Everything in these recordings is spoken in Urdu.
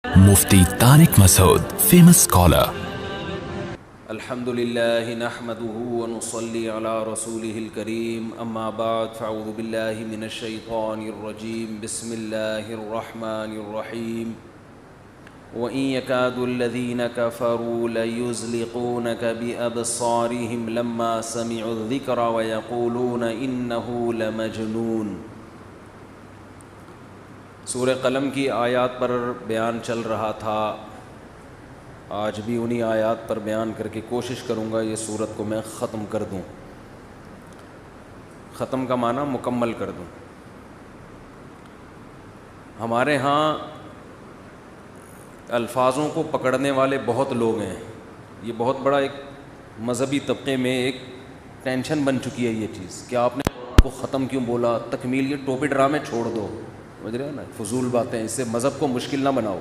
Mufti Tariq Masood, famous scholar. الحمد لله نحمده ونصلي على رسوله الكريم أما بعد فأعوذ بالله من الشيطان الرجيم بسم الله الرحمن الرحيم وإن يكاد الذين كفروا ليزلقونك بأبصارهم لما سمعوا الذكر ويقولون إنه لمجنون. سورہ قلم کی آیات پر بیان چل رہا تھا. آج بھی انہی آیات پر بیان کر کے کوشش کروں گا یہ سورت کو میں ختم کر دوں. ختم کا معنی مکمل کر دوں. ہمارے ہاں الفاظوں کو پکڑنے والے بہت لوگ ہیں. یہ بہت بڑا ایک مذہبی طبقے میں ایک ٹینشن بن چکی ہے یہ چیز کہ آپ نے کو ختم کیوں بولا, تکمیل, یہ ٹوپی ڈرامے چھوڑ دو, سمجھ رہے ہو نا, فضول باتیں, اس سے مذہب کو مشکل نہ بناؤ,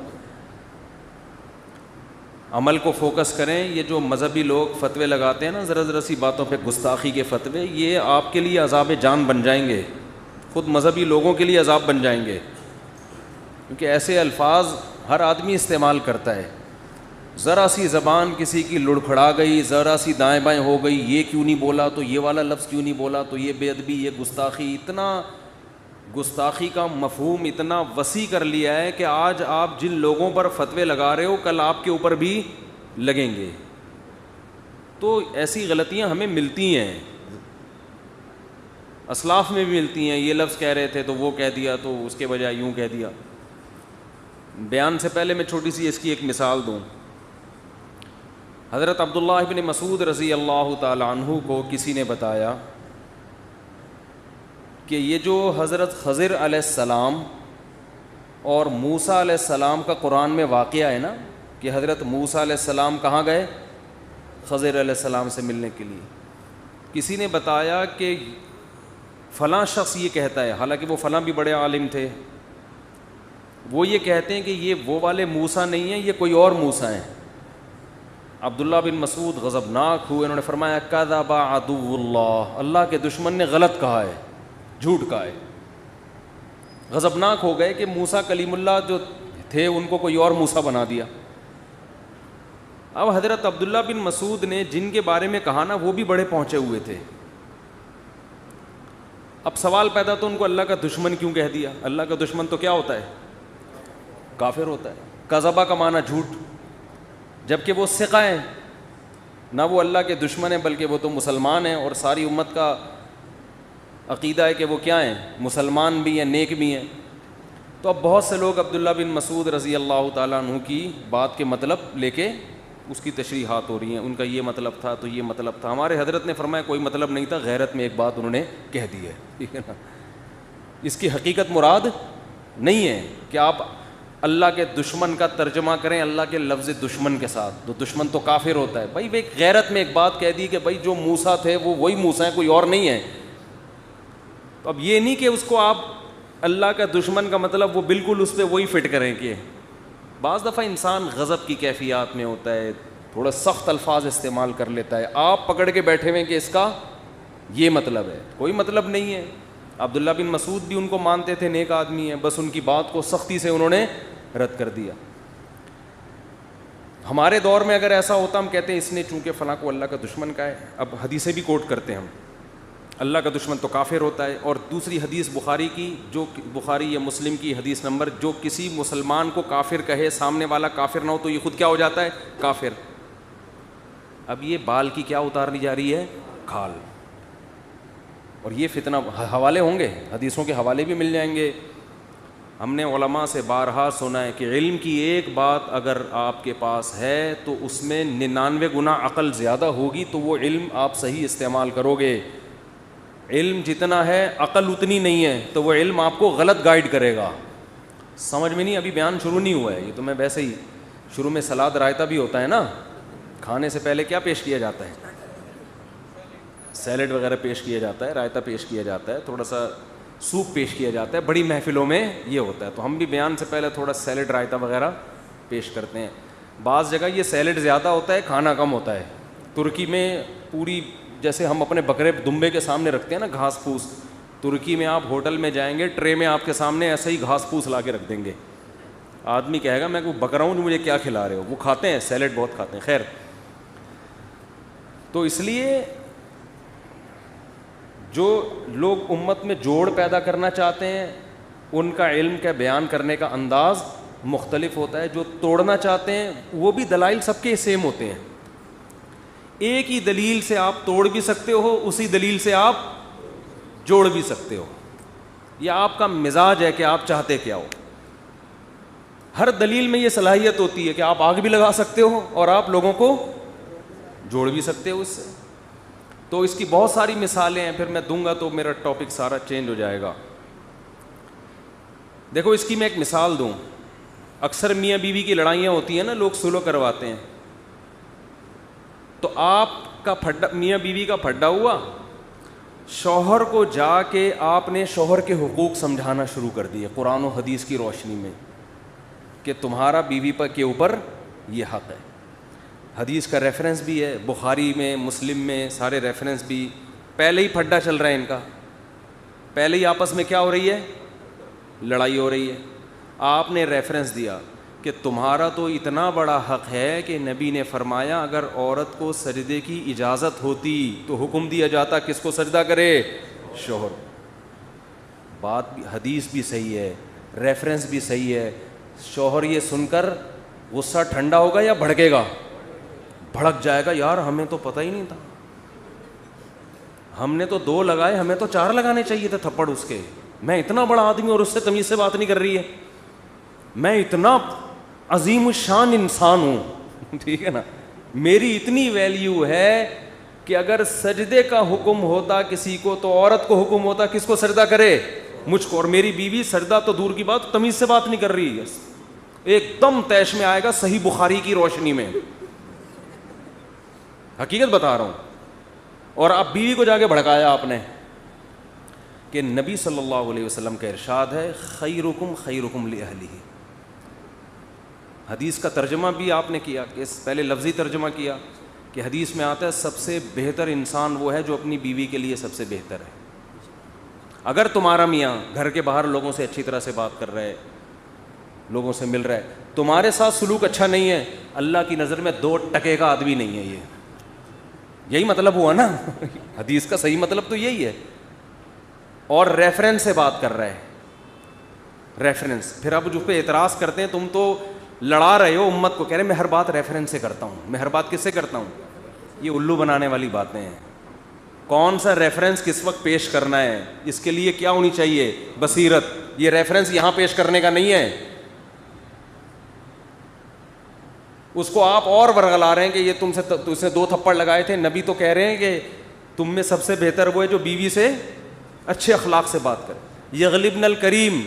عمل کو فوکس کریں. یہ جو مذہبی لوگ فتوے لگاتے ہیں نا ذرا ذرا سی باتوں پہ, گستاخی کے فتوے, یہ آپ کے لیے عذاب جان بن جائیں گے, خود مذہبی لوگوں کے لیے عذاب بن جائیں گے, کیونکہ ایسے الفاظ ہر آدمی استعمال کرتا ہے. ذرا سی زبان کسی کی لڑکھڑا گئی, ذرا سی دائیں بائیں ہو گئی, یہ کیوں نہیں بولا, تو یہ والا لفظ کیوں نہیں بولا, تو یہ بے ادبی, یہ گستاخی. اتنا گستاخی کا مفہوم اتنا وسیع کر لیا ہے کہ آج آپ جن لوگوں پر فتوے لگا رہے ہو کل آپ کے اوپر بھی لگیں گے. تو ایسی غلطیاں ہمیں ملتی ہیں, اسلاف میں بھی ملتی ہیں. یہ لفظ کہہ رہے تھے تو وہ کہہ دیا, تو اس کے بجائے یوں کہہ دیا. بیان سے پہلے میں چھوٹی سی اس کی ایک مثال دوں. حضرت عبداللہ ابن مسعود رضی اللہ تعالی عنہ کو کسی نے بتایا کہ یہ جو حضرت خضر علیہ السلام اور موسیٰ علیہ السلام کا قرآن میں واقعہ ہے نا, کہ حضرت موسیٰ علیہ السلام کہاں گئے, خضر علیہ السلام سے ملنے کے لیے. کسی نے بتایا کہ فلاں شخص یہ کہتا ہے, حالانکہ وہ فلاں بھی بڑے عالم تھے, وہ یہ کہتے ہیں کہ یہ وہ والے موسیٰ نہیں ہیں, یہ کوئی اور موسیٰ ہیں. عبداللہ بن مسعود غضبناک ہوئے, انہوں نے فرمایا کذب عدو اللہ, اللہ کے دشمن نے غلط کہا ہے, جھوٹ کہا ہے. غضبناک ہو گئے کہ موسیٰ کلیم اللہ جو تھے ان کو کوئی اور موسیٰ بنا دیا. اب حضرت عبداللہ بن مسعود نے جن کے بارے میں کہا نا وہ بھی بڑے پہنچے ہوئے تھے. اب سوال پیدا تو ان کو اللہ کا دشمن کیوں کہہ دیا. اللہ کا دشمن تو کیا ہوتا ہے, کافر ہوتا ہے. کذبہ کا معنی جھوٹ, جبکہ وہ ثقہ ہیں, نہ وہ اللہ کے دشمن ہیں بلکہ وہ تو مسلمان ہیں, اور ساری امت کا عقیدہ ہے کہ وہ کیا ہیں, مسلمان بھی ہیں, نیک بھی ہیں. تو اب بہت سے لوگ عبداللہ بن مسعود رضی اللہ تعالیٰ عنہ کی بات کے مطلب لے کے اس کی تشریحات ہو رہی ہیں. ان کا یہ مطلب تھا, تو یہ مطلب تھا. ہمارے حضرت نے فرمایا کوئی مطلب نہیں تھا, غیرت میں ایک بات انہوں نے کہہ دی ہے, ٹھیک ہے نا. اس کی حقیقت مراد نہیں ہے کہ آپ اللہ کے دشمن کا ترجمہ کریں اللہ کے لفظ دشمن کے ساتھ, تو دشمن تو کافر ہوتا ہے. بھائی ایک غیرت میں ایک بات کہہ دی کہ بھائی جو موسیٰ تھے وہ وہی موسیٰ ہیں, کوئی اور نہیں ہے. تو اب یہ نہیں کہ اس کو آپ اللہ کا دشمن کا مطلب وہ بالکل اس پہ وہی فٹ کریں. کہ بعض دفعہ انسان غضب کی کیفیات میں ہوتا ہے, تھوڑا سخت الفاظ استعمال کر لیتا ہے, آپ پکڑ کے بیٹھے ہوئے کہ اس کا یہ مطلب ہے. کوئی مطلب نہیں ہے. عبداللہ بن مسعود بھی ان کو مانتے تھے, نیک آدمی ہیں, بس ان کی بات کو سختی سے انہوں نے رد کر دیا. ہمارے دور میں اگر ایسا ہوتا ہم کہتے ہیں اس نے چونکہ فلاں کو اللہ کا دشمن کہا ہے. اب حدیثیں بھی کوٹ کرتے ہیں ہم, اللہ کا دشمن تو کافر ہوتا ہے. اور دوسری حدیث بخاری کی, جو بخاری یا مسلم کی حدیث نمبر, جو کسی مسلمان کو کافر کہے, سامنے والا کافر نہ ہو تو یہ خود کیا ہو جاتا ہے, کافر. اب یہ بال کی کیا اتارنی جا رہی ہے, کھال. اور یہ فتنہ, حوالے ہوں گے, حدیثوں کے حوالے بھی مل جائیں گے. ہم نے علماء سے بارہا سنا ہے کہ علم کی ایک بات اگر آپ کے پاس ہے تو اس میں 99 گنا عقل زیادہ ہوگی, تو وہ علم آپ صحیح استعمال کرو گے. علم جتنا ہے عقل اتنی نہیں ہے, تو وہ علم آپ کو غلط گائیڈ کرے گا. سمجھ میں نہیں, ابھی بیان شروع نہیں ہوا ہے, یہ تو میں ویسے ہی, شروع میں سلاد رائتا بھی ہوتا ہے نا, کھانے سے پہلے کیا پیش کیا جاتا ہے, سیلڈ وغیرہ پیش کیا جاتا ہے, رائتا پیش کیا جاتا ہے, تھوڑا سا سوپ پیش کیا جاتا ہے. بڑی محفلوں میں یہ ہوتا ہے, تو ہم بھی بیان سے پہلے تھوڑا سیلڈ رائتا وغیرہ پیش کرتے ہیں. بعض جگہ یہ سیلڈ زیادہ ہوتا ہے, کھانا کم ہوتا ہے. ترکی میں پوری, جیسے ہم اپنے بکرے دمبے کے سامنے رکھتے ہیں نا گھاس پھوس, ترکی میں آپ ہوٹل میں جائیں گے, ٹرے میں آپ کے سامنے ایسا ہی گھاس پھوس لا کے رکھ دیں گے. آدمی کہے گا میں کو بک رہا ہوں مجھے کیا کھلا رہے ہو. وہ کھاتے ہیں سیلڈ بہت کھاتے ہیں. خیر, تو اس لیے جو لوگ امت میں جوڑ پیدا کرنا چاہتے ہیں ان کا علم کا بیان کرنے کا انداز مختلف ہوتا ہے. جو توڑنا چاہتے ہیں وہ بھی دلائل سب کے سیم ہوتے ہیں. ایک ہی دلیل سے آپ توڑ بھی سکتے ہو, اسی دلیل سے آپ جوڑ بھی سکتے ہو. یہ آپ کا مزاج ہے کہ آپ چاہتے کیا ہو. ہر دلیل میں یہ صلاحیت ہوتی ہے کہ آپ آگ بھی لگا سکتے ہو اور آپ لوگوں کو جوڑ بھی سکتے ہو اس سے. تو اس کی بہت ساری مثالیں ہیں, پھر میں دوں گا تو میرا ٹاپک سارا چینج ہو جائے گا. دیکھو اس کی میں ایک مثال دوں. اکثر میاں بیوی کی لڑائیاں ہوتی ہیں نا, لوگ سلو کرواتے ہیں. تو آپ کا پھڈا, میاں بیوی کا پھڈا ہوا, شوہر کو جا کے آپ نے شوہر کے حقوق سمجھانا شروع کر دیے قرآن و حدیث کی روشنی میں کہ تمہارا بیوی پر کے اوپر یہ حق ہے. حدیث کا ریفرنس بھی ہے, بخاری میں مسلم میں سارے ریفرنس بھی. پہلے ہی پھڈا چل رہا ہے ان کا, پہلے ہی آپس میں کیا ہو رہی ہے, لڑائی ہو رہی ہے. آپ نے ریفرنس دیا کہ تمہارا تو اتنا بڑا حق ہے کہ نبی نے فرمایا اگر عورت کو سجدے کی اجازت ہوتی تو حکم دیا جاتا کس کو سجدہ کرے, شوہر. بات بھی, حدیث بھی صحیح ہے, ریفرنس بھی صحیح ہے. شوہر یہ سن کر غصہ ٹھنڈا ہوگا یا بھڑکے گا؟ بھڑک جائے گا, یار ہمیں تو پتہ ہی نہیں تھا, ہم نے تو 2 لگائے, ہمیں تو 4 لگانے چاہیے تھے تھپڑ اس کے. میں اتنا بڑا آدمی اور اس سے تمیز سے بات نہیں کر رہی ہے, میں اتنا عظیم الشان انسان ہوں, ٹھیک ہے نا, میری اتنی ویلیو ہے کہ اگر سجدے کا حکم ہوتا کسی کو تو عورت کو حکم ہوتا کس کو سجدہ کرے, مجھ کو. اور میری بیوی سجدہ تو دور کی بات, تمیز سے بات نہیں کر رہی ہے, ایک دم طیش میں آئے گا صحیح بخاری کی روشنی میں, حقیقت بتا رہا ہوں. اور اب بیوی کو جا کے بھڑکایا آپ نے کہ نبی صلی اللہ علیہ وسلم کا ارشاد ہے خیرکم خیرکم لأہلہ. حدیث کا ترجمہ بھی آپ نے کیا, کہ پہلے لفظی ترجمہ کیا کہ حدیث میں آتا ہے سب سے بہتر انسان وہ ہے جو اپنی بیوی کے لیے سب سے بہتر ہے. اگر تمہارا میاں گھر کے باہر لوگوں سے اچھی طرح سے بات کر رہا ہے, لوگوں سے مل رہا ہے, تمہارے ساتھ سلوک اچھا نہیں ہے, اللہ کی نظر میں 2 ٹکے کا آدمی نہیں ہے. یہی مطلب ہوا نا, حدیث کا صحیح مطلب تو یہی ہے. اور ریفرنس سے بات کر رہا ہے, ریفرنس. پھر آپ جو پہ اعتراض کرتے ہیں تم تو لڑا رہے ہو امت کو, کہہ رہے میں ہر بات ریفرنس سے کرتا ہوں. میں ہر بات کس سے کرتا ہوں؟ یہ الو بنانے والی باتیں ہیں. کون سا ریفرنس کس وقت پیش کرنا ہے, اس کے لیے کیا ہونی چاہیے, بصیرت. یہ ریفرنس یہاں پیش کرنے کا نہیں ہے, اس کو آپ اور ورگلا رہے ہیں کہ یہ تم سے 2 تھپڑ لگائے تھے. نبی تو کہہ رہے ہیں کہ تم میں سب سے بہتر وہ ہے جو بیوی سے اچھے اخلاق سے بات کرے. یغلبن الکریم,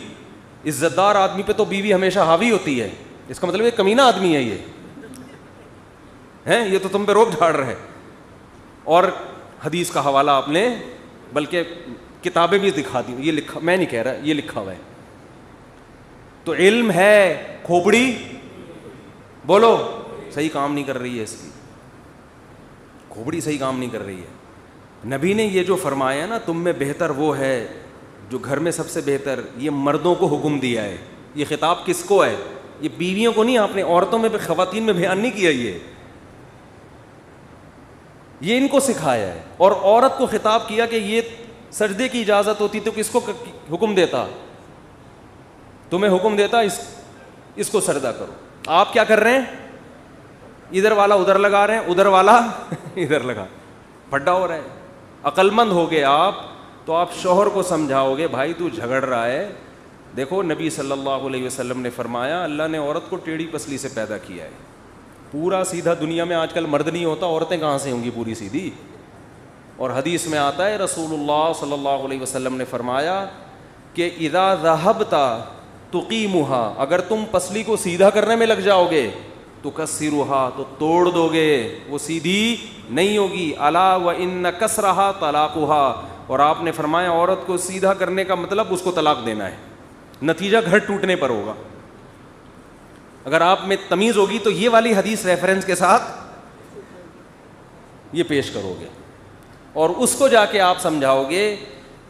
عزت دار آدمی پہ تو بیوی ہمیشہ حاوی ہوتی ہے. اس کا مطلب یہ کمینہ آدمی ہے, یہ ہے, یہ تو تم پہ روب جھاڑ رہے. اور حدیث کا حوالہ آپ نے, بلکہ کتابیں بھی دکھا دی, یہ لکھا, میں نہیں کہہ رہا, یہ لکھا ہوا ہے. تو علم ہے, کھوپڑی بولو صحیح کام نہیں کر رہی ہے, اس کی کھوپڑی صحیح کام نہیں کر رہی ہے. نبی نے یہ جو فرمایا نا تم میں بہتر وہ ہے جو گھر میں سب سے بہتر, یہ مردوں کو حکم دیا ہے. یہ خطاب کس کو ہے؟ یہ بیویوں کو نہیں, آپ نے عورتوں میں, خواتین میں بیان نہیں کیا, یہ ان کو سکھایا ہے. اور عورت کو خطاب کیا کہ یہ سجدے کی اجازت ہوتی تو کس کو حکم دیتا؟ تمہیں حکم دیتا اس کو سجدہ کرو. آپ کیا کر رہے ہیں؟ ادھر والا ادھر لگا رہے ہیں, ادھر والا ادھر لگا, پھڈا ہو رہا ہے. عقل مند ہو گئے آپ تو آپ شوہر کو سمجھاؤ گے بھائی تو جھگڑ رہا ہے. دیکھو نبی صلی اللہ علیہ وسلم نے فرمایا اللہ نے عورت کو ٹیڑھی پسلی سے پیدا کیا ہے. پورا سیدھا دنیا میں آج کل مرد نہیں ہوتا, عورتیں کہاں سے ہوں گی پوری سیدھی. اور حدیث میں آتا ہے رسول اللہ صلی اللہ علیہ وسلم نے فرمایا کہ اذا ذهبت تقیمها, اگر تم پسلی کو سیدھا کرنے میں لگ جاؤ گے تکسرها, تو توڑ دو گے, وہ سیدھی نہیں ہوگی. الا وان کسرها طلاقها, اور آپ نے فرمایا عورت کو سیدھا کرنے کا مطلب اس کو طلاق دینا ہے, نتیجہ گھر ٹوٹنے پر ہوگا. اگر آپ میں تمیز ہوگی تو یہ والی حدیث ریفرنس کے ساتھ یہ پیش کرو گے, اور اس کو جا کے آپ سمجھاؤ گے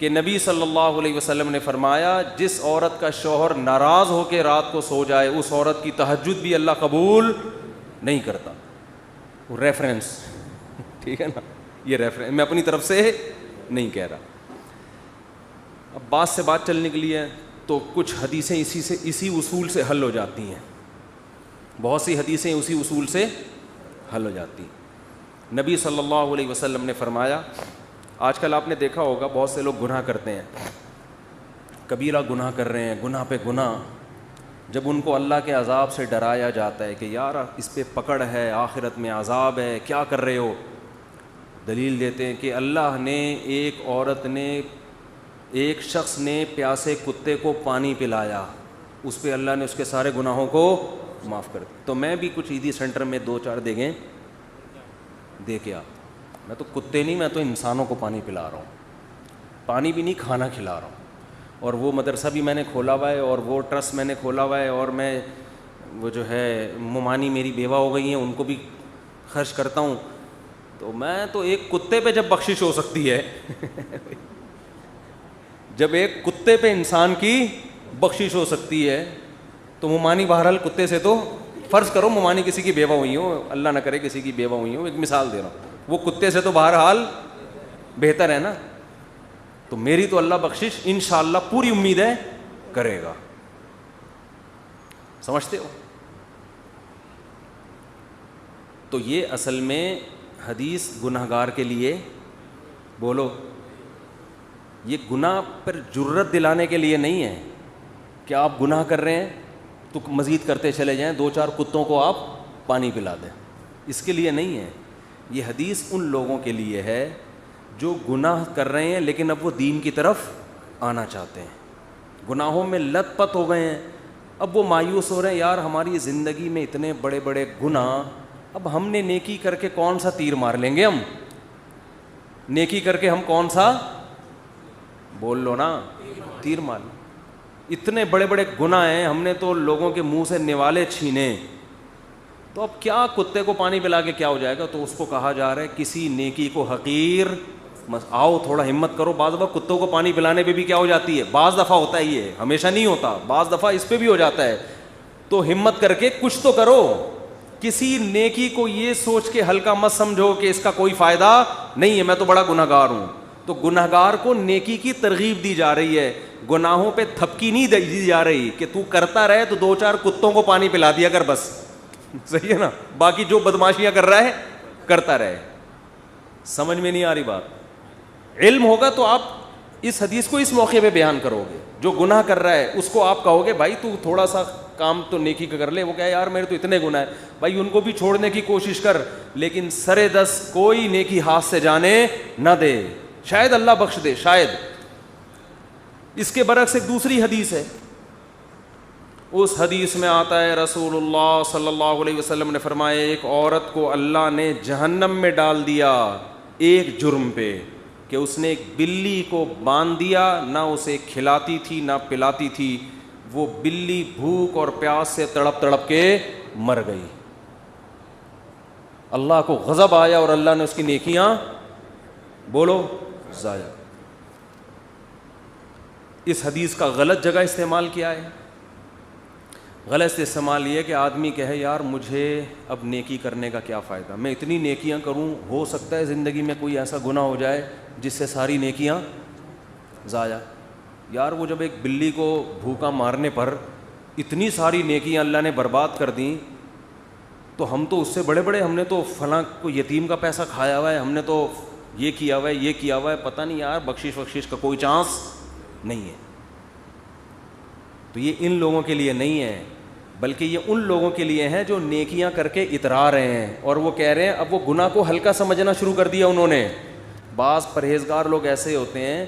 کہ نبی صلی اللہ علیہ وسلم نے فرمایا جس عورت کا شوہر ناراض ہو کے رات کو سو جائے اس عورت کی تہجد بھی اللہ قبول نہیں کرتا. ریفرنس ٹھیک ہے نا, یہ ریفرنس میں اپنی طرف سے نہیں کہہ رہا. اب بات سے بات چل نکلی ہے تو کچھ حدیثیں اسی اصول سے حل ہو جاتی ہیں. بہت سی حدیثیں اسی اصول سے حل ہو جاتی ہیں. نبی صلی اللہ علیہ وسلم نے فرمایا, آج کل آپ نے دیکھا ہوگا بہت سے لوگ گناہ کرتے ہیں, کبیرہ گناہ کر رہے ہیں, گناہ پہ گناہ. جب ان کو اللہ کے عذاب سے ڈرایا جاتا ہے کہ یار اس پہ پکڑ ہے, آخرت میں عذاب ہے, کیا کر رہے ہو, دلیل دیتے ہیں کہ اللہ نے ایک شخص نے پیاسے کتے کو پانی پلایا, اس پہ اللہ نے اس کے سارے گناہوں کو معاف کر دیا. تو میں بھی کچھ عیدی سینٹر میں 2-4 دیگیں دے کے آتا. میں تو کتے نہیں, میں تو انسانوں کو پانی پلا رہا ہوں, پانی بھی نہیں کھانا کھلا رہا ہوں. اور وہ مدرسہ بھی میں نے کھولا ہوا ہے اور وہ ٹرسٹ میں نے کھولا ہوا ہے, اور میں وہ جو ہے ممانی میری بیوہ ہو گئی ہیں ان کو بھی خرچ کرتا ہوں. تو میں تو ایک کتے پہ جب بخشش ہو سکتی ہے جب ایک کتے پہ انسان کی بخشش ہو سکتی ہے تو ممانی بہرحال کتے سے تو فرض کرو ممانی کسی کی بیوہ ہوئی ہوں, اللہ نہ کرے کسی کی بیوہ ہوئی ہوں, ایک مثال دے رہا ہوں, وہ کتے سے تو بہرحال بہتر ہے نا. تو میری تو اللہ بخشش انشاءاللہ پوری امید ہے کرے گا. سمجھتے ہو؟ تو یہ اصل میں حدیث گنہگار کے لیے, بولو, یہ گناہ پر جرت دلانے کے لیے نہیں ہے کہ آپ گناہ کر رہے ہیں تو مزید کرتے چلے جائیں, 2-4 کتوں کو آپ پانی پلا دیں, اس کے لیے نہیں ہے. یہ حدیث ان لوگوں کے لیے ہے جو گناہ کر رہے ہیں لیکن اب وہ دین کی طرف آنا چاہتے ہیں, گناہوں میں لت پت ہو گئے ہیں, اب وہ مایوس ہو رہے ہیں یار ہماری زندگی میں اتنے بڑے بڑے گناہ, اب ہم نے نیکی کر کے کون سا تیر مار لیں گے, ہم نیکی کر کے ہم کون سا, بول لو نا, تیر مار. اتنے بڑے بڑے گناہ ہیں, ہم نے تو لوگوں کے منہ سے نوالے چھینے, تو اب کیا کتے کو پانی پلا کے کیا ہو جائے گا. تو اس کو کہا جا رہا ہے کسی نیکی کو حقیر, آؤ تھوڑا ہمت کرو. بعض دفعہ کتوں کو پانی پلانے پہ بھی کیا ہو جاتی ہے, بعض دفعہ ہوتا ہے, یہ ہمیشہ نہیں ہوتا, بعض دفعہ اس پہ بھی ہو جاتا ہے. تو ہمت کر کے کچھ تو کرو. کسی نیکی کو یہ سوچ کے ہلکا مت سمجھو کہ اس کا کوئی فائدہ نہیں ہے, میں تو بڑا گنہگار ہوں. تو گنہگار کو نیکی کی ترغیب دی جا رہی ہے, گناہوں پہ تھپکی نہیں دی جا رہی کہ تو کرتا رہے تو 2-4 کتوں کو پانی پلا دیا کر بس, صحیح ہے نا, باقی جو بدماشیاں کر رہا ہے کرتا رہے. سمجھ میں نہیں آ رہی بات؟ علم ہوگا تو آپ اس حدیث کو اس موقع پہ بیان کرو گے. جو گناہ کر رہا ہے اس کو آپ کہو گے بھائی تو تھوڑا سا کام تو نیکی کا کر لے. وہ کہے یار میرے تو اتنے گناہ ہے, بھائی ان کو بھی چھوڑنے کی کوشش کر, لیکن سرے دس کوئی نیکی ہاتھ سے جانے نہ دے, شاید اللہ بخش دے, شاید. اس کے برعکس ایک دوسری حدیث ہے, اس حدیث میں آتا ہے رسول اللہ صلی اللہ علیہ وسلم نے فرمایا ایک عورت کو اللہ نے جہنم میں ڈال دیا ایک جرم پہ کہ اس نے ایک بلی کو باندھ دیا, نہ اسے کھلاتی تھی نہ پلاتی تھی, وہ بلی بھوک اور پیاس سے تڑپ تڑپ کے مر گئی. اللہ کو غضب آیا اور اللہ نے اس کی نیکیاں, بولو, ضائع. اس حدیث کا غلط جگہ استعمال کیا ہے. غلط استعمال یہ کہ آدمی کہے یار مجھے اب نیکی کرنے کا کیا فائدہ, میں اتنی نیکیاں کروں, ہو سکتا ہے زندگی میں کوئی ایسا گناہ ہو جائے جس سے ساری نیکیاں ضائع. یار وہ جب ایک بلی کو بھوکا مارنے پر اتنی ساری نیکیاں اللہ نے برباد کر دیں, تو ہم تو اس سے بڑے بڑے, ہم نے تو فلاں کو یتیم کا پیسہ کھایا ہوا ہے, ہم نے تو یہ کیا ہوا ہے, یہ کیا ہوا ہے, پتہ نہیں یار بخشش کا کوئی چانس نہیں ہے. تو یہ ان لوگوں کے لیے نہیں ہے, بلکہ یہ ان لوگوں کے لیے ہیں جو نیکیاں کر کے اترا رہے ہیں اور وہ کہہ رہے ہیں اب وہ گناہ کو ہلکا سمجھنا شروع کر دیا انہوں نے. بعض پرہیزگار لوگ ایسے ہوتے ہیں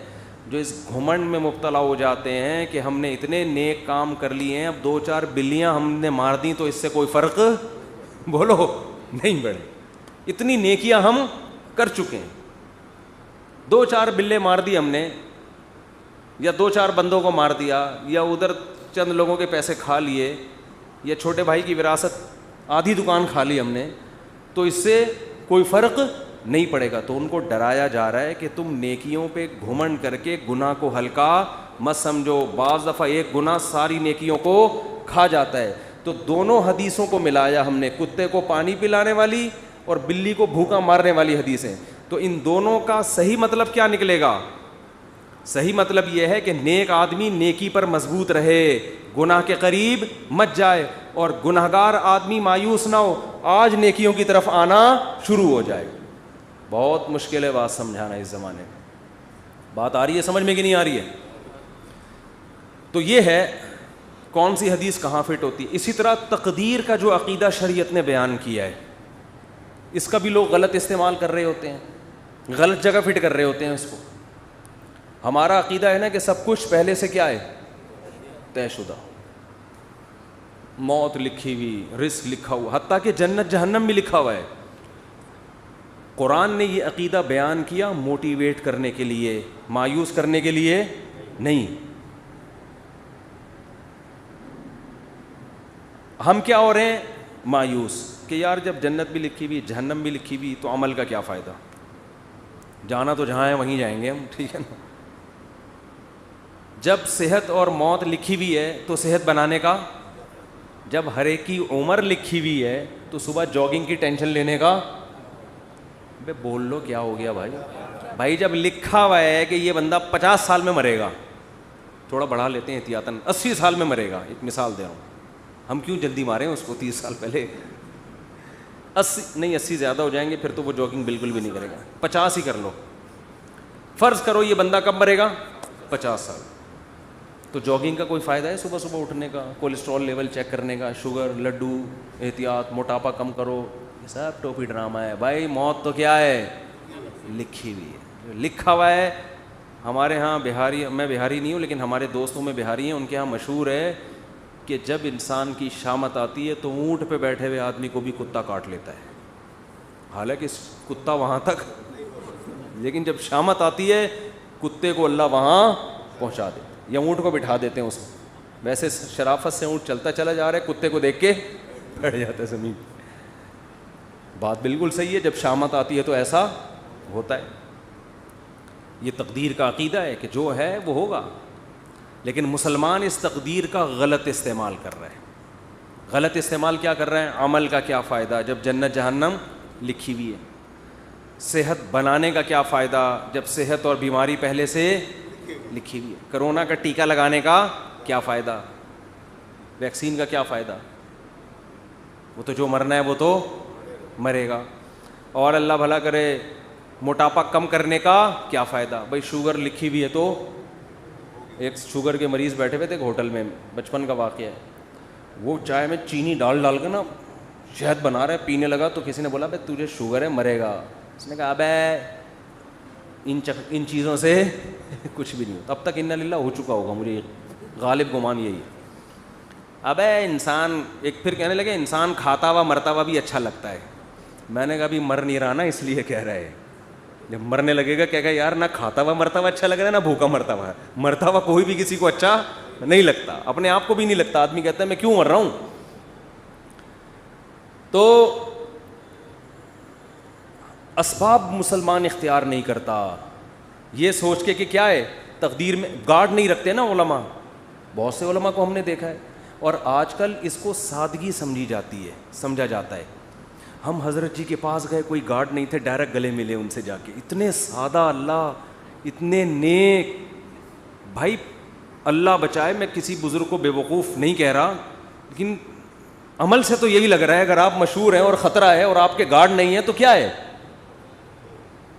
جو اس گھمنڈ میں مبتلا ہو جاتے ہیں کہ ہم نے اتنے نیک کام کر لیے ہیں, اب 2-4 بلیاں ہم نے مار دیں تو اس سے کوئی فرق, بولو, نہیں پڑے. اتنی نیکیاں ہم کر چکے ہیں, 2-4 بلے مار دی ہم نے, یا 2-4 بندوں کو مار دیا, یا ادھر چند لوگوں کے پیسے کھا لیے, یا چھوٹے بھائی کی وراثت آدھی دکان کھا لی ہم نے, تو اس سے کوئی فرق نہیں پڑے گا. تو ان کو ڈرایا جا رہا ہے کہ تم نیکیوں پہ گھمنڈ کر کے گناہ کو ہلکا مت سمجھو. بعض دفعہ ایک گناہ ساری نیکیوں کو کھا جاتا ہے. تو دونوں حدیثوں کو ملایا ہم نے, کتے کو پانی پلانے والی اور بلی کو بھوکا مارنے والی حدیثیں. تو ان دونوں کا صحیح مطلب کیا نکلے گا؟ صحیح مطلب یہ ہے کہ نیک آدمی نیکی پر مضبوط رہے, گناہ کے قریب مت جائے, اور گناہگار آدمی مایوس نہ ہو, آج نیکیوں کی طرف آنا شروع ہو جائے. بہت مشکل ہے بات سمجھانا اس زمانے میں. بات آ رہی ہے سمجھ میں کہ نہیں آ رہی ہے؟ تو یہ ہے کون سی حدیث کہاں فٹ ہوتی ہے. اسی طرح تقدیر کا جو عقیدہ شریعت نے بیان کیا ہے, اس کا بھی لوگ غلط استعمال کر رہے ہوتے ہیں, غلط جگہ فٹ کر رہے ہوتے ہیں اس کو. ہمارا عقیدہ ہے نا کہ سب کچھ پہلے سے کیا ہے, طے شدہ, موت لکھی ہوئی, رزق لکھا ہوا, حتیٰ کہ جنت جہنم بھی لکھا ہوا ہے. قرآن نے یہ عقیدہ بیان کیا موٹیویٹ کرنے کے لیے, مایوس کرنے کے لیے نہیں. ہم کیا ہو رہے ہیں مایوس کہ یار جب جنت بھی لکھی ہوئی جہنم بھی لکھی ہوئی تو عمل کا کیا فائدہ, جانا تو جہاں ہے وہیں جائیں گے ہم, ٹھیک ہے نا. جب صحت اور موت لکھی ہوئی ہے تو صحت بنانے کا, جب ہر ایک کی عمر لکھی ہوئی ہے تو صبح جاگنگ کی ٹینشن لینے کا. بے بول لو کیا ہو گیا بھائی جب لکھا ہوا ہے کہ یہ بندہ 50 سال میں مرے گا, تھوڑا بڑھا لیتے ہیں احتیاطاً, 80 سال میں مرے گا, ایک مثال دے رہا ہوں, ہم کیوں جلدی ماریں اس کو 30 سال پہلے. 80 زیادہ ہو جائیں گے پھر تو وہ جاگنگ بالکل بھی نہیں کرے گا, 50 ہی کر لو. فرض کرو یہ بندہ کب مرے گا, 50 سال. تو جاگنگ کا کوئی فائدہ ہے صبح صبح اٹھنے کا, کولیسٹرول لیول چیک کرنے کا, شوگر, لڈو, احتیاط, موٹاپا کم کرو, یہ سب ٹوپی ڈرامہ ہے بھائی. موت تو کیا ہے, لکھی ہوئی ہے, لکھا ہوا ہے. ہمارے ہاں بہاری, میں بہاری نہیں ہوں لیکن ہمارے دوستوں میں بہاری ہیں, ان کے ہاں مشہور ہے کہ جب انسان کی شامت آتی ہے تو اونٹ پہ بیٹھے ہوئے آدمی کو بھی کتا کاٹ لیتا ہے, حالانکہ کتا وہاں تک, لیکن جب شامت آتی ہے کتے کو اللہ وہاں پہنچا دے, یا اونٹ کو بٹھا دیتے ہیں اس کو. ویسے شرافت سے اونٹ چلتا چلا جا رہا ہے, کتے کو دیکھ کے بیٹھ جاتا ہے زمین. بات بالکل صحیح ہے, جب شامت آتی ہے تو ایسا ہوتا ہے. یہ تقدیر کا عقیدہ ہے کہ جو ہے وہ ہوگا, لیکن مسلمان اس تقدیر کا غلط استعمال کر رہے ہیں. غلط استعمال کیا کر رہے ہیں, عمل کا کیا فائدہ جب جنت جہنم لکھی ہوئی ہے, صحت بنانے کا کیا فائدہ جب صحت اور بیماری پہلے سے لکھی ہوئی ہے, کرونا کا ٹیکہ لگانے کا کیا فائدہ, ویکسین کا کیا فائدہ, وہ تو جو مرنا ہے وہ تو مرے گا. اور اللہ بھلا کرے موٹاپا کم کرنے کا کیا فائدہ, بھائی شوگر لکھی ہوئی ہے. تو ایک شوگر کے مریض بیٹھے ہوئے تھے ایک ہوٹل میں, بچپن کا واقعہ ہے, وہ چائے میں چینی ڈال کے نا شہد بنا رہے, پینے لگا تو کسی نے بولا بھائی تجھے شوگر ہے مرے گا. اس نے کہا ابے ان چیزوں سے کچھ بھی نہیں ہوتا. اب تک انا للہ ہو چکا ہوگا, مجھے غالب گمان یہی ہے. ابے انسان ایک پھر کہنے لگے انسان کھاتا ہوا مرتا ہوا بھی اچھا لگتا ہے. میں نے کہا ابھی مر نہیں رہا نا اس لیے کہہ رہا ہے, جب مرنے لگے گا کہے گا یار نہ کھاتا ہوا مرتا ہوا اچھا لگ رہا ہے نہ بھوکا مرتا ہوا. مرتا ہوا کوئی بھی کسی کو اچھا نہیں لگتا, اپنے آپ کو بھی نہیں لگتا. آدمی کہتا ہے میں کیوں مر رہا ہوں. تو اسباب مسلمان اختیار نہیں کرتا, یہ سوچ کے کہ کیا ہے تقدیر میں گارڈ نہیں رکھتے نا علماء. بہت سے علماء کو ہم نے دیکھا ہے, اور آج کل اس کو سادگی سمجھی جاتی ہے, سمجھا جاتا ہے. ہم حضرت جی کے پاس گئے, کوئی گارڈ نہیں تھے, ڈائریکٹ گلے ملے ان سے جا کے, اتنے سادہ اللہ, اتنے نیک. بھائی اللہ بچائے, میں کسی بزرگ کو بے وقوف نہیں کہہ رہا, لیکن عمل سے تو یہی لگ رہا ہے اگر آپ مشہور ہیں اور خطرہ ہے اور آپ کے گارڈ نہیں ہیں تو کیا ہے,